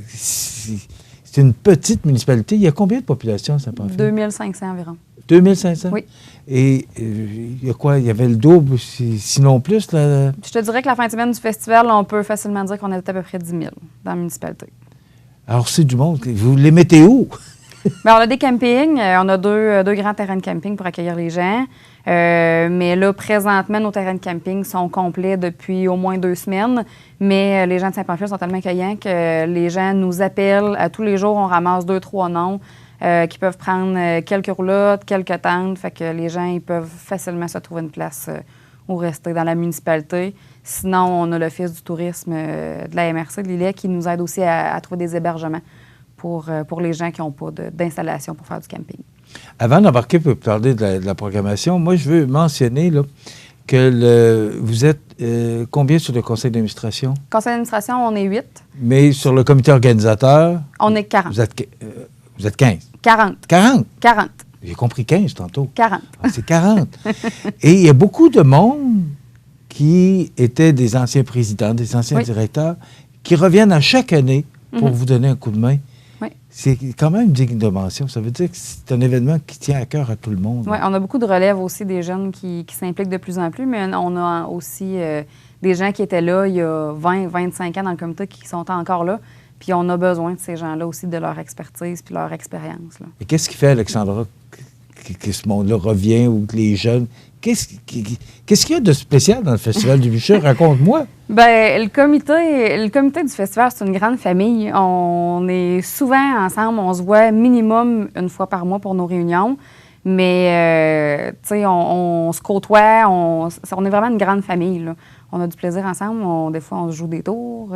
C'est une petite municipalité. Il y a combien de population à Saint-Pamphile? 2500 environ. 2500? Oui. Et il y a quoi? Il y avait le double, sinon plus? Là? Je te dirais que la fin de semaine du festival, on peut facilement dire qu'on est à peu près 10 000 dans la municipalité. Alors, c'est du monde. Vous les mettez où? Bien, on a des campings. On a deux grands terrains de camping pour accueillir les gens. Mais là, présentement, nos terrains de camping sont complets depuis au moins 2 semaines. Mais les gens de Saint-Pamphile sont tellement accueillants que les gens nous appellent. À tous les jours, on ramasse 2-3 noms qui peuvent prendre quelques roulottes, quelques tentes. Fait que les gens, ils peuvent facilement se trouver une place ou rester dans la municipalité. Sinon, on a l'Office du tourisme de la MRC de Lillet qui nous aide aussi à trouver des hébergements pour les gens qui n'ont pas d'installation pour faire du camping. Avant d'embarquer pour parler de la programmation, moi, je veux mentionner là, que vous êtes combien sur le conseil d'administration? Conseil d'administration, on est 8. Mais sur le comité organisateur? On est 40. Vous êtes 15? 40. 40? 40. J'ai compris 15 tantôt. 40. Ah, c'est 40. Et il y a beaucoup de monde qui étaient des anciens présidents, des anciens directeurs, qui reviennent à chaque année pour vous donner un coup de main. Oui. C'est quand même une digne de mention. Ça veut dire que c'est un événement qui tient à cœur à tout le monde. Oui, on a beaucoup de relèves aussi, des jeunes qui s'impliquent de plus en plus, mais on a aussi des gens qui étaient là il y a 20, 25 ans dans le comité qui sont encore là. Puis on a besoin de ces gens-là aussi, de leur expertise puis leur expérience. Là. Et qu'est-ce qui fait, Alexandra, que ce monde-là revient ou que les jeunes... Qu'est-ce qu'il y a de spécial dans le Festival du Bûcheux? Raconte-moi. Bien, le comité du festival, c'est une grande famille. On est souvent ensemble. On se voit minimum une fois par mois pour nos réunions. Mais, tu sais, on se côtoie, on est vraiment une grande famille, là. On a du plaisir ensemble. Des fois, on se joue des tours.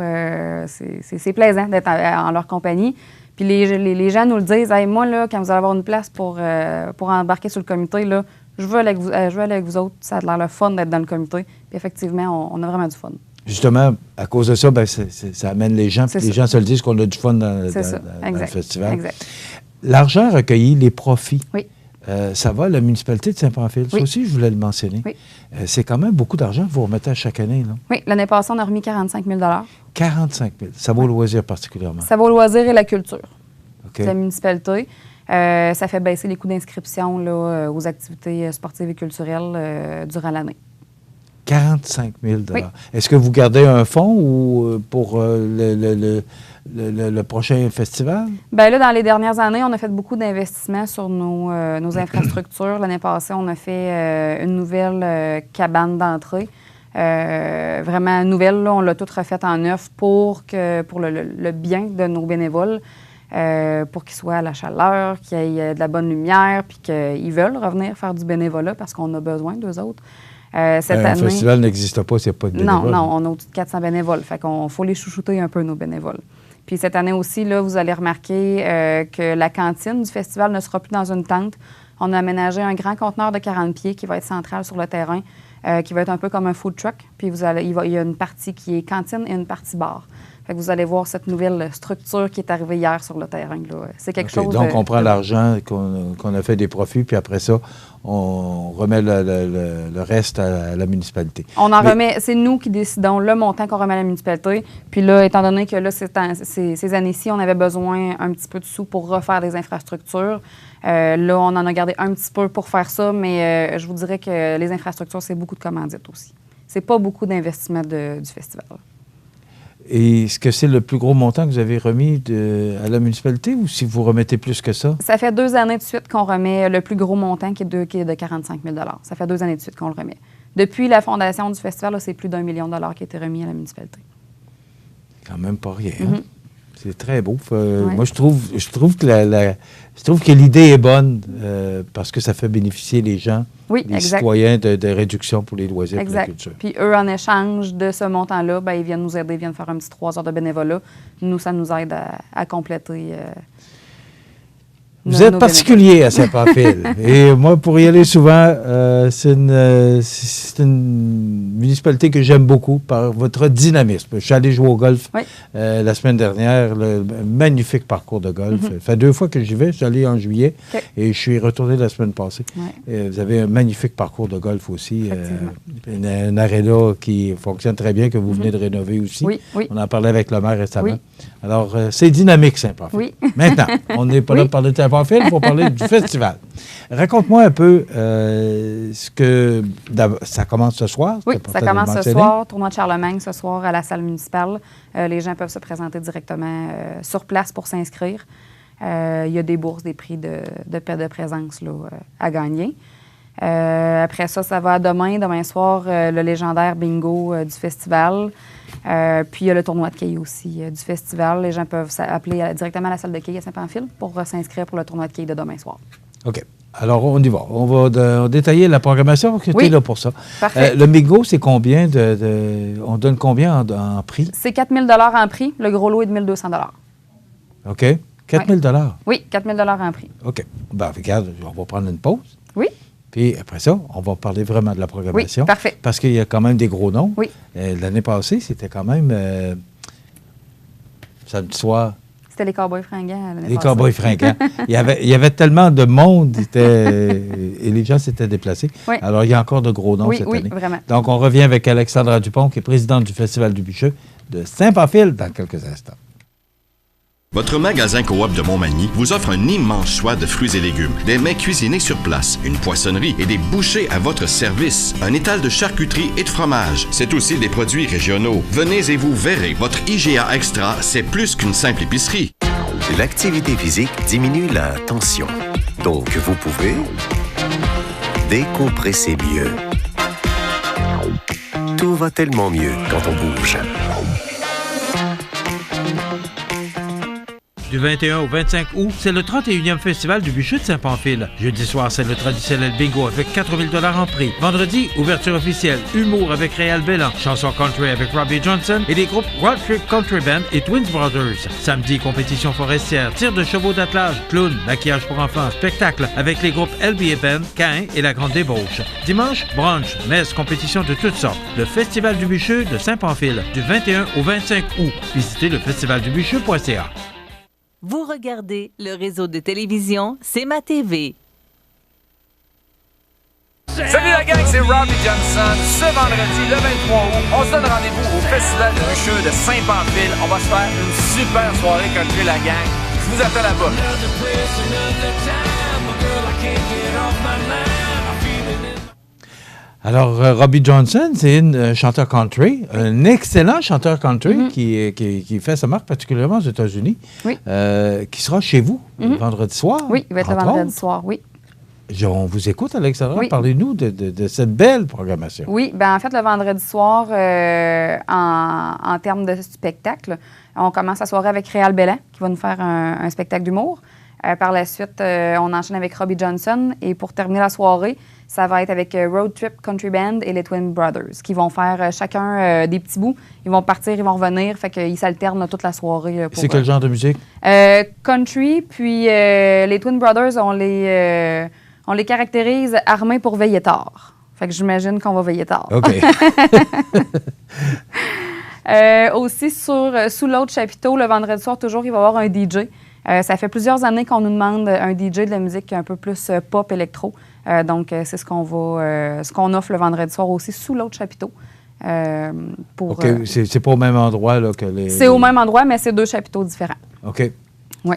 C'est plaisant d'être en leur compagnie. Puis les gens nous le disent. Hey, moi, là, quand vous allez avoir une place pour embarquer sur le comité, là, je veux aller avec vous autres. Ça a l'air le fun d'être dans le comité. Puis effectivement, on a vraiment du fun. Justement, à cause de ça, ben, ça amène les gens. Puis les gens se le disent qu'on a du fun dans le festival. Exact. L'argent recueilli, les profits. Oui. Ça va, la municipalité de Saint-Pamphile. Oui. Ça aussi, je voulais le mentionner. Oui. C'est quand même beaucoup d'argent que vous remettez à chaque année. Là. Oui, l'année passée, on a remis 45 000 45 000 Ça vaut le loisir particulièrement. Ça vaut le loisir et la culture. OK. De la municipalité. Ça fait baisser les coûts d'inscription là, aux activités sportives et culturelles durant l'année. 45 000 Oui. Est-ce que vous gardez un fonds ou pour le prochain festival? Bien là, dans les dernières années, on a fait beaucoup d'investissements sur nos infrastructures. L'année passée, on a fait une nouvelle cabane d'entrée. Vraiment nouvelle, là, on l'a toute refaite en neuf pour le bien de nos bénévoles, pour qu'ils soient à la chaleur, qu'il y ait de la bonne lumière, puis qu'ils veulent revenir faire du bénévolat parce qu'on a besoin d'eux autres. Cette année, un festival n'existe pas s'il n'y a pas de bénévoles. Non, on a au-dessus de 400 bénévoles. Fait qu'on faut les chouchouter un peu, nos bénévoles. Puis cette année aussi, là, vous allez remarquer que la cantine du festival ne sera plus dans une tente. On a aménagé un grand conteneur de 40 pieds qui va être central sur le terrain, qui va être un peu comme un food truck. Puis il y a une partie qui est cantine et une partie bar. Fait que vous allez voir cette nouvelle structure qui est arrivée hier sur le terrain. Là. C'est quelque chose. Donc, on prend l'argent qu'on a fait des profits, puis après ça, on remet le reste à la municipalité. On en remet, c'est nous qui décidons le montant qu'on remet à la municipalité. Puis là, étant donné que là, ces années-ci, on avait besoin un petit peu de sous pour refaire des infrastructures. Là, on en a gardé un petit peu pour faire ça, mais je vous dirais que les infrastructures, c'est beaucoup de commandites aussi. C'est pas beaucoup d'investissement du festival. Et est-ce que c'est le plus gros montant que vous avez remis à la municipalité ou si vous remettez plus que ça? Ça fait 2 années de suite qu'on remet le plus gros montant qui est de 45 000 Ça fait 2 années de suite qu'on le remet. Depuis la fondation du festival, là, c'est plus d'1 million de dollars qui a été remis à la municipalité. Quand même pas rien. Mm-hmm. C'est très beau. Moi, je trouve que l'idée est bonne parce que ça fait bénéficier les gens, les citoyens de réduction pour les loisirs et la culture. Puis eux, en échange de ce montant-là, ils viennent nous aider, ils viennent faire un petit 3 heures de bénévolat. Nous, ça nous aide à compléter. Vous êtes particulier à Saint-Pamphile. Et moi, pour y aller souvent, c'est une municipalité que j'aime beaucoup par votre dynamisme. Je suis allé jouer au golf la semaine dernière, le magnifique parcours de golf. Ça fait 2 fois que j'y vais. Je suis allé en juillet et je suis retourné la semaine passée. Vous avez un magnifique parcours de golf aussi. Une aréna qui fonctionne très bien, que vous venez de rénover aussi. On en parlait avec le maire récemment. Alors, c'est dynamique, Saint-Pamphile. Maintenant, on n'est pas là pour parler de Saint-Pamphile, il faut parler du festival. Raconte-moi un peu ça commence ce soir. Oui, ça commence ce soir. Tournoi de Charlemagne ce soir à la salle municipale. Les gens peuvent se présenter directement sur place pour s'inscrire. Il y a des bourses, des prix de présence là, à gagner. Après ça, ça va à demain soir, le légendaire bingo du festival. Puis il y a le tournoi de quilles aussi du festival. Les gens peuvent appeler directement à la salle de quilles à Saint-Pamphile pour s'inscrire pour le tournoi de quilles de demain soir. OK. Alors, on y va. On va détailler la programmation. Tu es là pour ça. Parfait. Le bingo, c'est combien on donne combien en prix? C'est 4 000 en prix. Le gros lot est de 1 200 OK. 4 000 Oui, 4 000 en prix. OK. Ben, regarde, on va prendre une pause. Oui. Puis après ça, on va parler vraiment de la programmation. Oui, parfait. Parce qu'il y a quand même des gros noms. Oui. L'année passée, c'était quand même samedi soir. C'était les Cowboys fringants. Les Cowboys fringants. il y avait tellement de monde et les gens s'étaient déplacés. Oui. Alors, il y a encore de gros noms cette année. Oui, vraiment. Donc, on revient avec Alexandra Dupont, qui est présidente du Festival du Bûcheux de Saint-Pamphile dans quelques instants. Votre magasin Coop de Montmagny vous offre un immense choix de fruits et légumes, des mets cuisinés sur place, une poissonnerie et des bouchers à votre service, un étal de charcuterie et de fromage. C'est aussi des produits régionaux. Venez et vous verrez, votre IGA Extra, c'est plus qu'une simple épicerie. L'activité physique diminue la tension. Donc, vous pouvez décompresser mieux. Tout va tellement mieux quand on bouge. Du 21 au 25 août, c'est le 31e Festival du bûcher de Saint-Pamphile. Jeudi soir, c'est le traditionnel bingo avec 4000 $ en prix. Vendredi, ouverture officielle, humour avec Réal Bellan, chanson country avec Robbie Johnson et les groupes Road Trip Country Band et Twins Brothers. Samedi, compétition forestière, tir de chevaux d'attelage, clown, maquillage pour enfants, spectacle avec les groupes LBA Band, Cain et La Grande Débauche. Dimanche, brunch, messe, compétition de toutes sortes. Le Festival du bûcher de Saint-Pamphile, du 21 au 25 août. Visitez le festivaldubucher.ca. Vous regardez le réseau de télévision C'est ma TV. Salut la gang, c'est Robbie Johnson. Ce vendredi, le 23 août, on se donne rendez-vous au Festival du bûcher de Saint-Pamphile. On va se faire une super soirée country, la gang. Je vous attends là-bas. Alors, Robbie Johnson, c'est un chanteur country, un excellent chanteur country qui fait sa marque particulièrement aux États-Unis, qui sera chez vous le vendredi soir. Oui, il va être le vendredi soir, oui. On vous écoute, Alexandra. Oui. Parlez-nous de cette belle programmation. Oui, bien en fait, le vendredi soir, en termes de spectacle, on commence la soirée avec Réal Bellan, qui va nous faire un spectacle d'humour. Par la suite, on enchaîne avec Robbie Johnson. Et pour terminer la soirée, ça va être avec Road Trip Country Band et les Twin Brothers, qui vont faire chacun des petits bouts. Ils vont partir, ils vont revenir, fait qu'ils s'alternent toute la soirée. C'est quel genre de musique? Country, puis les Twin Brothers, on les caractérise armés pour veiller tard. Fait que j'imagine qu'on va veiller tard. OK. Aussi, sous l'autre chapiteau, le vendredi soir, toujours, il va y avoir un DJ. Ça fait plusieurs années qu'on nous demande un DJ de la musique un peu plus pop, électro. Donc, c'est ce qu'on offre le vendredi soir aussi, sous l'autre chapiteau. OK. C'est pas au même endroit là, que les... C'est au même endroit, mais c'est 2 chapiteaux différents. OK. Oui.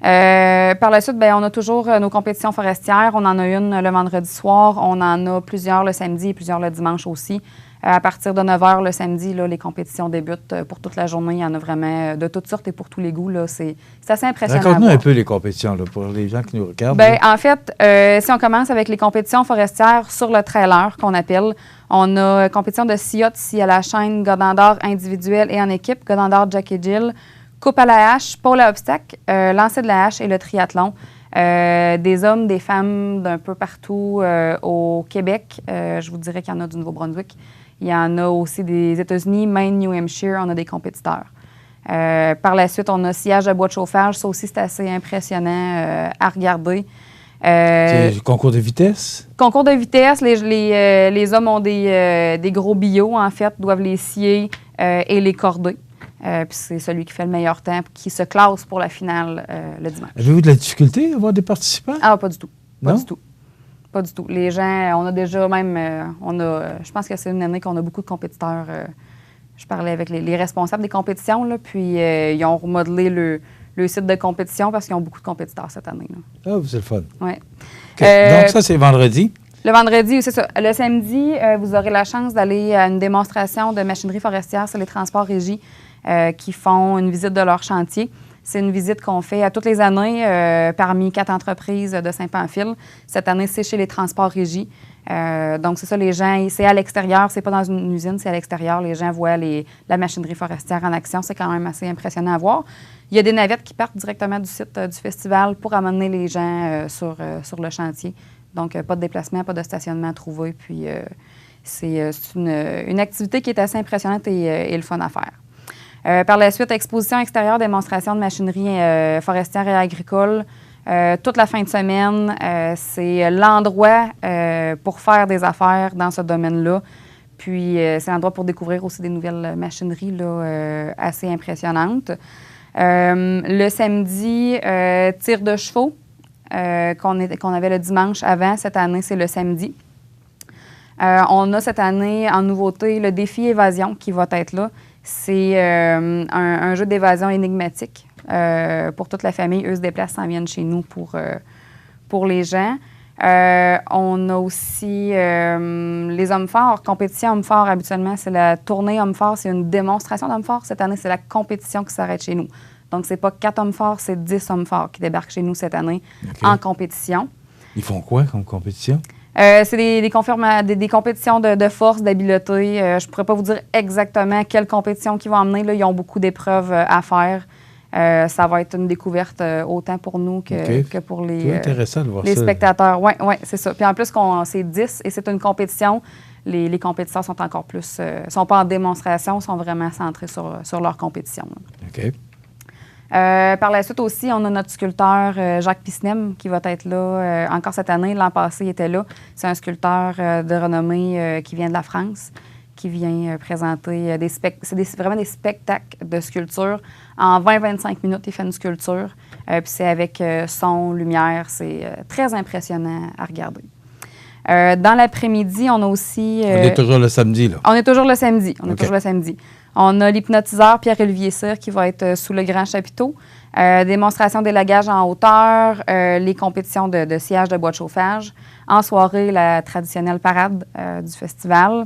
Par la suite, on a toujours nos compétitions forestières. On en a une le vendredi soir. On en a plusieurs le samedi et plusieurs le dimanche aussi. À partir de 9 h le samedi, là, les compétitions débutent pour toute la journée. Il y en a vraiment de toutes sortes et pour tous les goûts. Là, c'est assez impressionnant. Raconte-nous un peu les compétitions là, pour les gens qui nous regardent. En fait, si on commence avec les compétitions forestières sur le trailer qu'on appelle, on a compétition de sciot ici à la chaîne, godendard individuel et en équipe, godendard Jack et Jill, coupe à la hache, pôle à obstacle, lancer de la hache et le triathlon. Des hommes, des femmes d'un peu partout au Québec. Je vous dirais qu'il y en a du Nouveau-Brunswick. Il y en a aussi des États-Unis, Maine, New Hampshire. On a des compétiteurs. Par la suite, on a sillage à bois de chauffage. Ça aussi, c'est assez impressionnant à regarder. C'est concours de vitesse? Concours de vitesse. Les hommes ont des gros billots, en fait, doivent les scier et les corder. Puis c'est celui qui fait le meilleur temps qui se classe pour la finale le dimanche. Avez-vous de la difficulté à avoir des participants? Ah, pas du tout. Non? Pas du tout. Les gens, on a déjà même... je pense que c'est une année qu'on a beaucoup de compétiteurs. Je parlais avec les responsables des compétitions, là, puis ils ont remodelé le site de compétition parce qu'ils ont beaucoup de compétiteurs cette année. Là. Ah, c'est le fun. Oui. Donc ça, c'est vendredi? Le vendredi, c'est ça. Le samedi, vous aurez la chance d'aller à une démonstration de machinerie forestière sur les transports régis qui font une visite de leur chantier. C'est une visite qu'on fait à toutes les années parmi 4 entreprises de Saint-Pamphile. Cette année, c'est chez les transports régis. Donc, c'est ça, les gens, c'est à l'extérieur, c'est pas dans une usine, c'est à l'extérieur. Les gens voient la machinerie forestière en action. C'est quand même assez impressionnant à voir. Il y a des navettes qui partent directement du site du festival pour amener les gens sur le chantier. Donc, pas de déplacement, pas de stationnement à trouver. Puis, c'est une activité qui est assez impressionnante et le fun à faire. Par la suite, exposition extérieure, démonstration de machinerie forestière et agricole. Toute la fin de semaine, c'est l'endroit pour faire des affaires dans ce domaine-là. Puis, c'est l'endroit pour découvrir aussi des nouvelles machineries là, assez impressionnantes. Le samedi, tir de chevaux qu'on avait le dimanche avant. Cette année, c'est le samedi. On a cette année, en nouveauté, le défi évasion qui va être là. C'est un jeu d'évasion énigmatique pour toute la famille. Eux se déplacent, s'en viennent chez nous pour les gens. On a aussi les hommes forts. Compétition hommes forts, habituellement, c'est la tournée hommes forts. C'est une démonstration d'hommes forts. Cette année, c'est la compétition qui s'arrête chez nous. Donc, c'est pas 4 hommes forts, c'est 10 hommes forts qui débarquent chez nous cette année en compétition. Ils font quoi comme compétition? C'est des compétitions de force, d'habileté. Je ne pourrais pas vous dire exactement quelle compétition qu'ils vont emmener. Là. Ils ont beaucoup d'épreuves à faire. Ça va être une découverte autant pour nous que pour les, intéressant de voir les ça. spectateurs. Oui, c'est ça. Puis en plus, c'est 10 et c'est une compétition. Les compétiteurs sont encore plus... sont pas en démonstration, sont vraiment centrés sur leur compétition. OK. Par la suite aussi, on a notre sculpteur Jacques Pisnem qui va être là encore cette année. L'an passé, il était là. C'est un sculpteur de renommée qui vient de la France, qui vient présenter vraiment des spectacles de sculpture. En 20-25 minutes, il fait une sculpture. Puis c'est avec son, lumière. C'est très impressionnant à regarder. Dans l'après-midi, on a aussi... on est toujours le samedi, là. On est toujours le samedi. On a l'hypnotiseur Pierre-Olivier Cyr qui va être sous le grand chapiteau. Démonstration d'élagage en hauteur, les compétitions de sillage de bois de chauffage. En soirée, la traditionnelle parade du festival.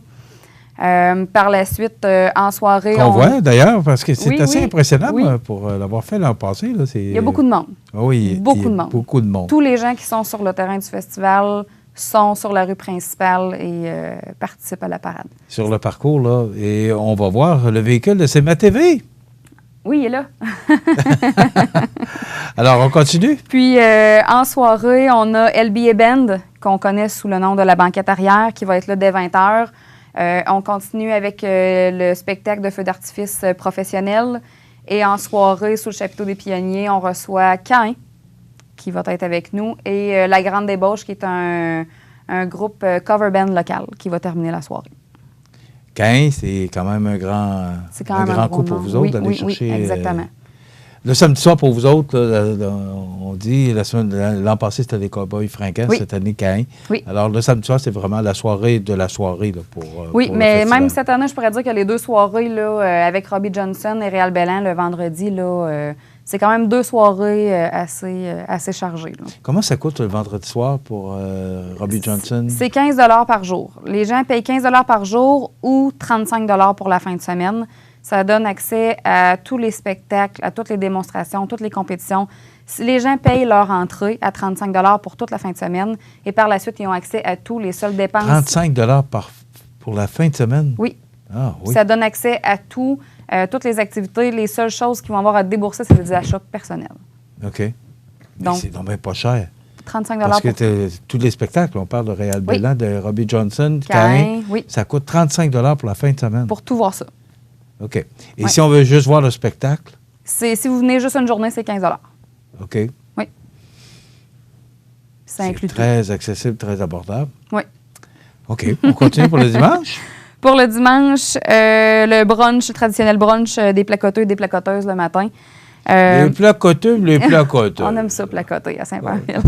Par la suite, en soirée... Qu'on voit, d'ailleurs, parce que c'est assez impressionnant oui. pour l'avoir fait l'an passé. Là, il y a beaucoup de monde. Oui, beaucoup de monde. Tous les gens qui sont sur le terrain du festival sont sur la rue principale et participent à la parade. Sur le parcours, là, et on va voir le véhicule de CMA TV. Oui, il est là. Alors, on continue? Puis, en soirée, on a LBA Band, qu'on connaît sous le nom de la banquette arrière, qui va être là dès 20h. On continue avec le spectacle de feux d'artifice professionnel. Et en soirée, sous le chapiteau des pionniers, on reçoit Cain, qui va être avec nous, et La Grande Débauche, qui est un groupe cover band local, qui va terminer la soirée. Cain, c'est quand même un grand coup pour vous autres d'aller chercher... Oui, exactement. Le samedi soir, pour vous autres, là, on dit, l'an passé, c'était les Cowboys Fringants, cette année, Cain. Oui. Alors, le samedi soir, c'est vraiment la soirée de la soirée là, pour oui, pour mais même cette année, je pourrais dire que les deux soirées, là, avec Robbie Johnson et Réal Bellan, le vendredi, là, c'est quand même deux soirées assez chargées. Là. Comment ça coûte le vendredi soir pour Robbie Johnson? C'est 15 $ par jour. Les gens payent 15 $ par jour ou 35 $ pour la fin de semaine. Ça donne accès à tous les spectacles, à toutes les démonstrations, toutes les compétitions. Si les gens payent leur entrée à 35 $ pour toute la fin de semaine et par la suite, ils ont accès à tous les seules dépenses. 35 $ pour la fin de semaine? Oui. Ah, oui. Ça donne accès à tout, toutes les activités. Les seules choses qu'ils vont avoir à débourser, c'est des achats personnels. OK. Donc, c'est donc bien pas cher. 35 $ Parce que tous les spectacles, on parle de Réal Bellan, de Robbie Johnson, Cain, ça coûte 35 $ pour la fin de semaine. Pour tout voir ça. OK. Et si on veut juste voir le spectacle? Si vous venez juste une journée, c'est 15 $. OK. Oui. Ça inclut tout. Très accessible, très abordable. Oui. OK. On continue pour le dimanche? Pour le dimanche, le brunch, le traditionnel brunch des placoteux et des placoteuses le matin. Les placoteux, les placoteux. On aime ça, placoter à Saint-Pamphile.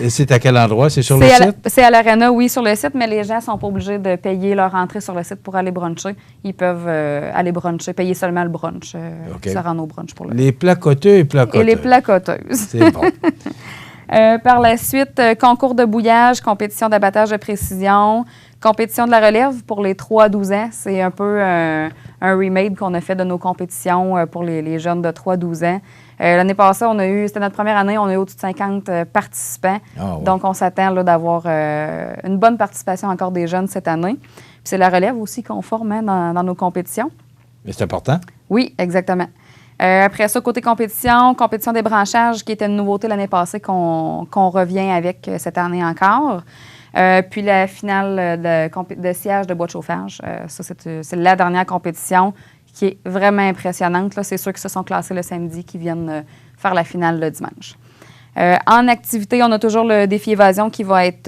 C'est à quel endroit? C'est sur le site? C'est à l'Arena, oui, sur le site, mais les gens ne sont pas obligés de payer leur entrée sur le site pour aller bruncher. Ils peuvent aller bruncher, payer seulement le brunch, se rendre au brunch pour le Les placoteux et placoteuses. Et les placoteuses. C'est bon. Par la suite, concours de bouillage, compétition d'abattage de précision, compétition de la relève pour les 3 à 12 ans. C'est un peu un remake qu'on a fait de nos compétitions pour les jeunes de 3 à 12 ans. L'année passée, c'était notre première année, on a eu au-dessus de 50 participants. Oh, ouais. Donc, on s'attend d'avoir une bonne participation encore des jeunes cette année. Puis c'est la relève aussi qu'on forme dans nos compétitions. Mais c'est important. Oui, exactement. Après ça, côté compétition des branchages, qui était une nouveauté l'année passée qu'on revient avec cette année encore. Puis la finale de sillage de bois de chauffage. Ça, c'est la dernière compétition qui est vraiment impressionnante. Là, c'est ceux qui se sont classés le samedi qui viennent faire la finale le dimanche. En activité, on a toujours le défi évasion qui va être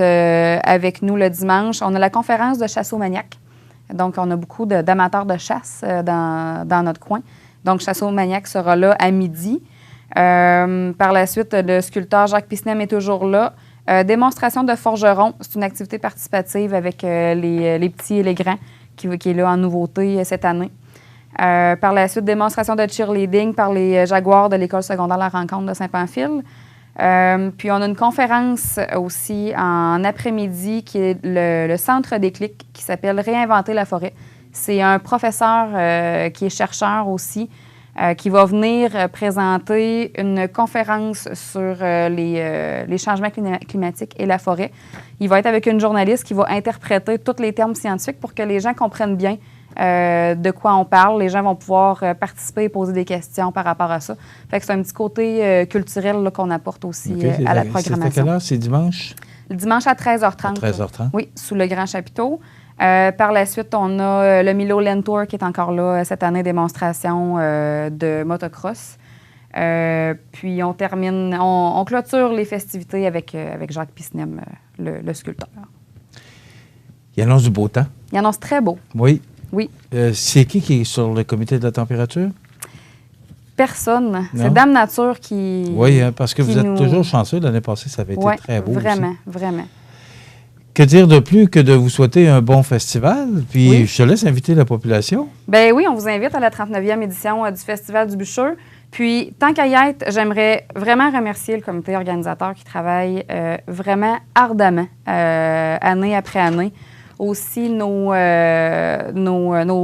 avec nous le dimanche. On a la conférence de chasse-au-maniac. Donc, on a beaucoup d'amateurs de chasse dans notre coin. Donc, Chasse-au-Maniac sera là à midi. Par la suite, le sculpteur Jacques Pisnem est toujours là. Démonstration de forgeron, c'est une activité participative avec les petits et les grands qui est là en nouveauté cette année. Par la suite, démonstration de cheerleading par les Jaguars de l'École secondaire La Rencontre de Saint-Pamphile. Puis, on a une conférence aussi en après-midi qui est le Centre Déclic qui s'appelle « Réinventer la forêt ». C'est un professeur qui est chercheur aussi, qui va venir présenter une conférence sur les changements climatiques et la forêt. Il va être avec une journaliste qui va interpréter tous les termes scientifiques pour que les gens comprennent bien de quoi on parle. Les gens vont pouvoir participer et poser des questions par rapport à ça. Fait que c'est un petit côté culturel là, qu'on apporte aussi à la programmation. C'est à quelle heure? C'est dimanche? Le dimanche à 13h30. À 13h30? Oui, sous le grand chapiteau. Par la suite, on a le Milo Land Tour qui est encore là cette année, démonstration de motocross. Puis on termine, on clôture les festivités avec Jacques Pisnem, le sculpteur. Il annonce du beau temps. Il annonce très beau. Oui. Oui. C'est qui est sur le comité de la température? Personne. Non? C'est Dame Nature qui... Oui, hein, parce que vous êtes toujours chanceux. L'année passée, ça avait été très beau vraiment, aussi. vraiment. Que dire de plus que de vous souhaiter un bon festival? Puis je te laisse inviter la population. Ben oui, on vous invite à la 39e édition du Festival du Bûcheux. Puis, tant qu'à y être, j'aimerais vraiment remercier le comité organisateur qui travaille vraiment ardemment, année après année. Aussi nos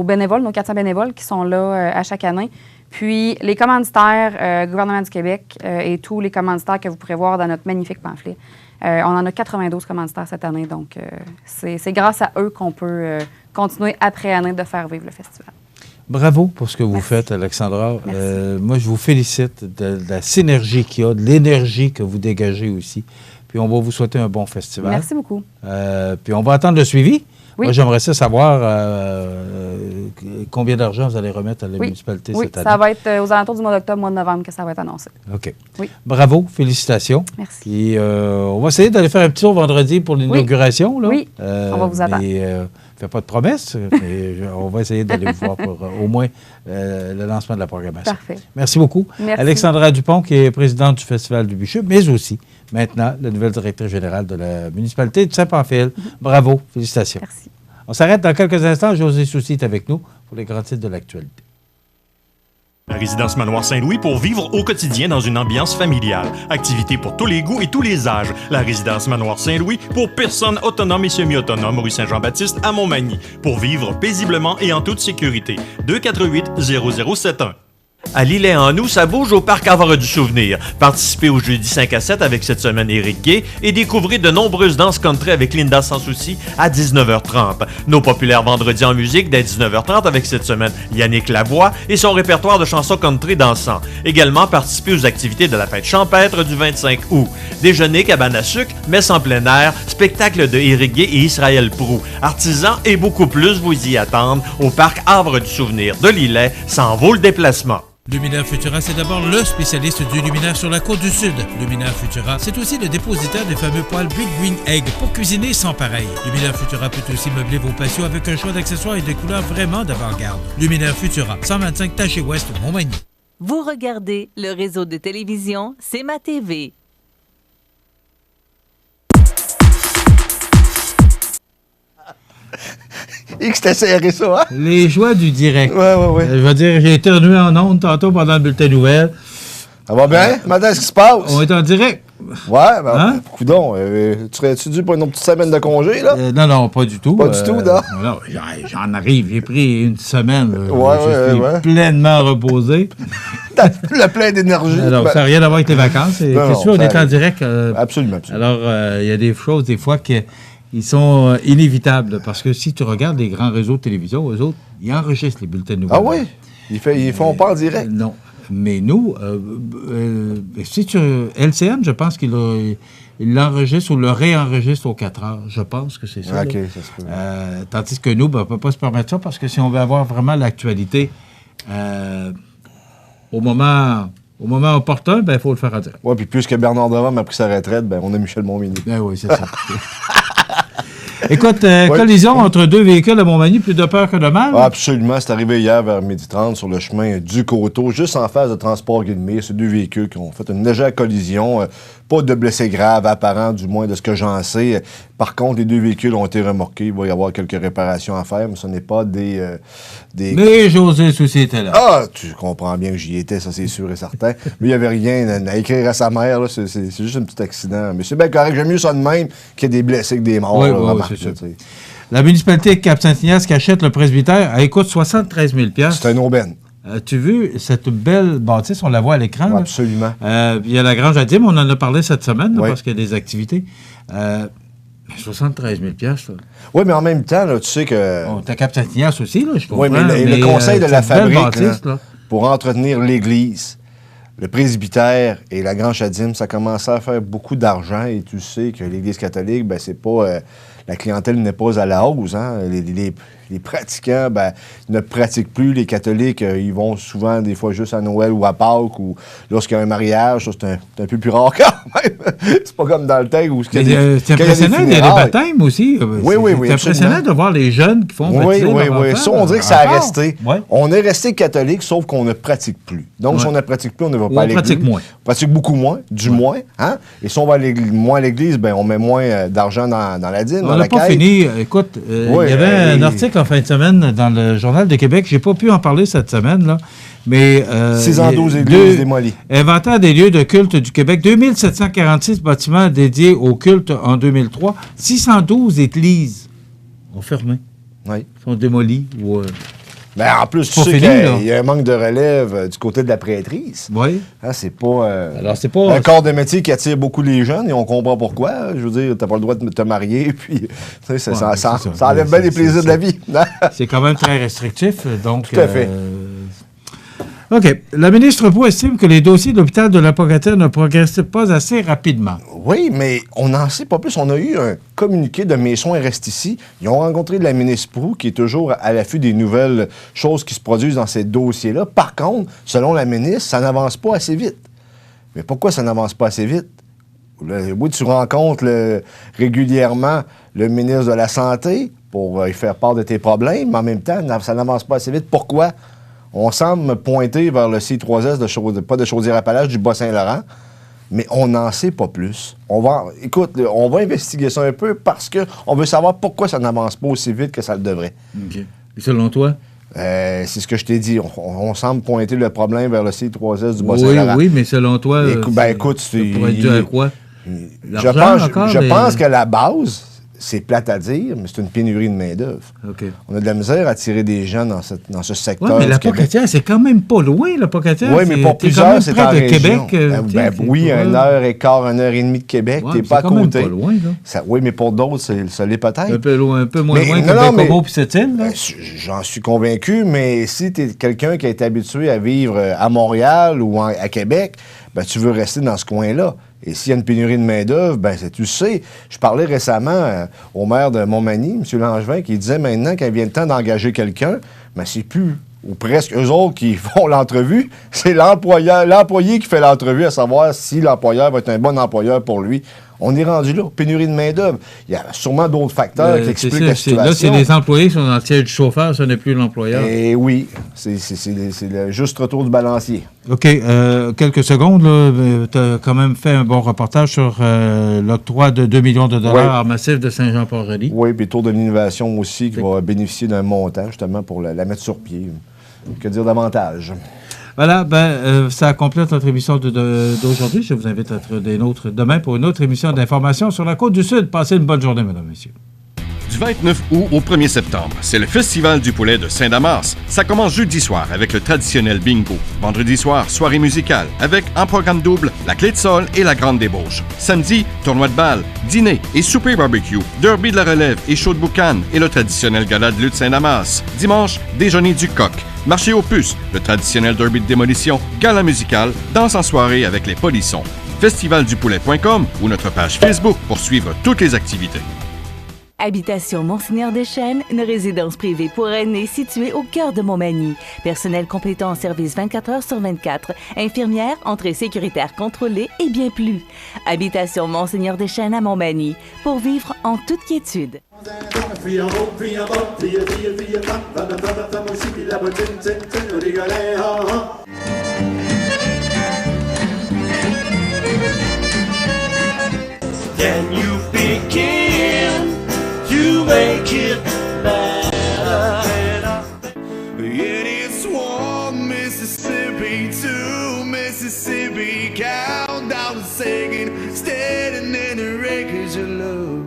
bénévoles, nos 400 bénévoles qui sont là à chaque année. Puis, les commanditaires, gouvernement du Québec et tous les commanditaires que vous pourrez voir dans notre magnifique pamphlet. On en a 92 commanditaires cette année, donc c'est grâce à eux qu'on peut continuer après année de faire vivre le festival. Bravo pour ce que vous faites, Alexandra. Moi, je vous félicite de la synergie qu'il y a, de l'énergie que vous dégagez aussi. Puis on va vous souhaiter un bon festival. Merci beaucoup. Puis on va attendre le suivi. Oui. Moi, j'aimerais savoir combien d'argent vous allez remettre à la municipalité cette année. Ça va être aux alentours du mois d'octobre, mois de novembre que ça va être annoncé. OK. Oui. Bravo, félicitations. Merci. Puis on va essayer d'aller faire un petit tour vendredi pour l'inauguration. Là. Oui, on va vous attendre. Mais, fait pas de promesses, mais on va essayer d'aller vous voir pour au moins le lancement de la programmation. Parfait. Merci beaucoup. Merci. Alexandra Dupont, qui est présidente du Festival du Bûcheux, mais aussi, maintenant, la nouvelle directrice générale de la municipalité de Saint-Pamphile. Bravo, félicitations. Merci. On s'arrête dans quelques instants. José Soucy est avec nous pour les grands titres de l'actualité. La résidence Manoir Saint-Louis pour vivre au quotidien dans une ambiance familiale. Activités pour tous les goûts et tous les âges. La résidence Manoir Saint-Louis pour personnes autonomes et semi-autonomes, rue Saint-Jean-Baptiste à Montmagny. Pour vivre paisiblement et en toute sécurité. 248-0071. À Lilley-en-Nous, ça bouge au Parc Havre du Souvenir. Participez au jeudi 5 à 7 avec cette semaine Éric Gay et découvrez de nombreuses danses country avec Linda Sans Souci à 19h30. Nos populaires vendredis en musique dès 19h30 avec cette semaine Yannick Lavoie et son répertoire de chansons country dansant. Également, participez aux activités de la fête champêtre du 25 août. Déjeuner, cabane à sucre, messe en plein air, spectacle de Éric Gay et Israël Proulx. Artisans et beaucoup plus vous y attendent au Parc Havre du Souvenir de Lilley. Ça en vaut le déplacement. Luminaire Futura, c'est d'abord le spécialiste du luminaire sur la Côte-du-Sud. Luminaire Futura, c'est aussi le dépositaire des fameux poêles Big Green Egg pour cuisiner sans pareil. Luminaire Futura peut aussi meubler vos patios avec un choix d'accessoires et de couleurs vraiment d'avant-garde. Luminaire Futura, 125 Taché Ouest, Montmagny. Vous regardez le réseau de télévision C'est ma TV. Et que c'était serré, ça, hein? Les joies du direct. Oui. Je veux dire, j'ai éternué en ondes tantôt pendant le bulletin nouvelles. Ça va bien? Maintenant, qu'est-ce qui se passe? On est en direct. Ouais, ben, coudonc, tu serais-tu dû pour une autre petite semaine de congé, là? Non, pas du tout. Pas du tout, non? Non, j'en arrive. J'ai pris une semaine. Ouais. Pleinement reposé. Le plein d'énergie. Alors, ça n'a rien à voir avec les vacances. Qu'est-ce que tu veux? On est en direct. Absolument. Alors, il y a des choses, des fois, qui sont inévitables. Parce que si tu regardes les grands réseaux de télévision, eux autres, ils enregistrent les bulletins de nouvelles. Ah oui? Ils font pas en direct? Non. Mais nous, si tu... LCN, je pense qu'il l'enregistre ou le réenregistre aux 4 heures. Je pense que c'est ça. OK, ça se peut. Tandis que nous, on ne peut pas se permettre ça parce que si on veut avoir vraiment l'actualité au moment opportun, il faut le faire en direct. Oui, puis puisque Bernard Devant a pris sa retraite, on a Michel Montminy. Ben oui, c'est ça. Écoute, collision entre deux véhicules à Montmagny, plus de peur que de mal. Ah, absolument. C'est arrivé hier vers 12h30 sur le chemin du Coteau, juste en face de Transport Guillemire. C'est deux véhicules qui ont fait une légère collision. Pas de blessés graves apparents, du moins de ce que j'en sais. Par contre, les deux véhicules ont été remorqués. Il va y avoir quelques réparations à faire, mais ce n'est pas des... Mais José Soucy était là. Ah, tu comprends bien que j'y étais, ça c'est sûr et certain. Mais il n'y avait rien à écrire à sa mère. Là. C'est juste un petit accident. Mais c'est bien correct. J'aime mieux ça de même qu'il y ait des blessés que des morts. Oui, c'est sûr. La municipalité de Cap-Saint-Ignace qui achète le presbytère, elle coûte 73 000 $. C'est un aubaine. As-tu vu cette belle bâtisse? On la voit à l'écran. Oui, absolument. Il y a la Grange à Dim, on en a parlé cette semaine, parce qu'il y a des activités. 73 000 $, là. Oui, mais en même temps, là, tu sais que... Bon, t'as Cap-Saint-Ignace aussi, là, je comprends. Oui, mais le conseil de la fabrique, là, pour entretenir l'Église, le presbytère et la Grande Chadime, ça commençait à faire beaucoup d'argent et tu sais que l'Église catholique, ben c'est pas... la clientèle n'est pas à la hausse. Hein? Les pratiquants ne pratiquent plus. Les catholiques, ils vont souvent, des fois, juste à Noël ou à Pâques ou lorsqu'il y a un mariage. Ça, c'est un peu plus rare quand même. C'est pas comme dans le temps où... C'est impressionnant, il y a des baptêmes aussi. Oui. C'est impressionnant de voir les jeunes qui font baptiser leurs enfants. Ça, on dirait que ça a resté. Ouais. On est resté catholique, sauf qu'on ne pratique plus. Donc, si on ne pratique plus, on ne va pas à l'église. On pratique moins. On pratique beaucoup moins, moins. Hein? Et si on va moins à l'église, ben, on met moins d'argent dans la dîme. On n'a pas fini. Écoute, il y avait un article en fin de semaine dans le Journal de Québec. Je n'ai pas pu en parler cette semaine, là. Mais 612 églises démolies. Inventaire des lieux de culte du Québec. 2746 bâtiments dédiés au culte en 2003. 612 églises ont fermé. Oui. Sont démolies. Ou, ben, en plus, tu sais qu'il y a un manque de relève du côté de la prêtrise. Oui. Hein, c'est pas, alors, c'est pas un corps de métier qui attire beaucoup les jeunes et on comprend pourquoi. Je veux dire, t'as pas le droit de te marier, puis ça enlève bien les plaisirs de la vie. C'est quand même très restrictif. Donc, tout à fait. OK. La ministre Proulx estime que les dossiers de l'hôpital de la Pocatière ne progressent pas assez rapidement. Oui, mais on n'en sait pas plus. On a eu un communiqué de Mes soins restent ici. Ils ont rencontré la ministre Proulx, qui est toujours à l'affût des nouvelles choses qui se produisent dans ces dossiers-là. Par contre, selon la ministre, ça n'avance pas assez vite. Mais pourquoi ça n'avance pas assez vite? Oui, tu rencontres régulièrement le ministre de la Santé pour lui faire part de tes problèmes, mais en même temps, ça n'avance pas assez vite. Pourquoi? On semble pointer vers le C3S, pas de Chaudière-Appalaches, du Bas-Saint-Laurent, mais on n'en sait pas plus. On va investiguer ça un peu parce qu'on veut savoir pourquoi ça n'avance pas aussi vite que ça le devrait. OK. Et selon toi? C'est ce que je t'ai dit. On semble pointer le problème vers le C3S du Bas-Saint-Laurent. Oui, mais selon toi, écoute, ça pourrait être dû à quoi? Je pense que la base... C'est plate à dire, mais c'est une pénurie de main-d'œuvre. Okay. On a de la misère à attirer des gens dans ce secteur. Oui, mais la Pocatière, c'est quand même pas loin, la Pocatière. Oui, mais pour plusieurs, c'est en région. Québec. Oui, 1h15, 1h30 de Québec, t'es pas à côté. C'est quand même pas loin, là. Oui, mais pour d'autres, ça l'est peut-être. Un peu moins que Bécomo puis cette île, là. J'en suis convaincu, mais si t'es quelqu'un qui a été habitué à vivre à Montréal ou à Québec, ben tu veux rester dans ce coin-là. Et s'il y a une pénurie de main-d'œuvre, ben tu sais. Je parlais récemment au maire de Montmagny, M. Langevin, qui disait maintenant, quand vient le temps d'engager quelqu'un, ben c'est plus, ou presque eux autres qui font l'entrevue, c'est l'employé qui fait l'entrevue à savoir si l'employeur va être un bon employeur pour lui. On est rendu là, pénurie de main-d'œuvre. Il y a sûrement d'autres facteurs qui expliquent la situation. Là, c'est les employés qui sont dans le siège du chauffeur, ce n'est plus l'employeur. Et oui, c'est le juste retour du balancier. OK. Quelques secondes, tu as quand même fait un bon reportage sur l'octroi de 2 millions de dollars en massif de Saint-Jean-Port-Joli. Oui, puis Tour de l'innovation aussi qui va bénéficier d'un montant, justement, pour la mettre sur pied. Que dire davantage? Voilà, ça complète notre émission d'aujourd'hui. Je vous invite à être des nôtres demain pour une autre émission d'information sur la Côte-du-Sud. Passez une bonne journée, mesdames et messieurs. Du 29 août au 1er septembre, c'est le Festival du poulet de Saint-Damas. Ça commence jeudi soir avec le traditionnel bingo. Vendredi soir, soirée musicale avec en programme double la clé de sol et la grande débauche. Samedi, tournoi de balle, dîner et souper barbecue, derby de la relève et show de boucan et le traditionnel gala de lutte Saint-Damas. Dimanche, déjeuner du coq. Marché aux puces, le traditionnel derby de démolition, gala musical, danse en soirée avec les polissons. Festivaldupoulet.com ou notre page Facebook pour suivre toutes les activités. Habitation Monseigneur Deschênes, une résidence privée pour aînés située au cœur de Montmagny. Personnel complétant en service 24 heures sur 24. Infirmière, entrée sécuritaire contrôlée et bien plus. Habitation Monseigneur Deschênes à Montmagny. Pour vivre en toute quiétude. Can you begin to make it better? It is one Mississippi, two Mississippi, count down the singing, standing in the wreckage of love.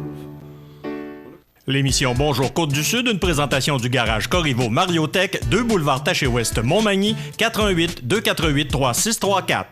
L'émission Bonjour Côte-du-Sud, une présentation du garage Corriveau Mariotech, 2 boulevard Taché-Ouest Montmagny, 418 248 3634.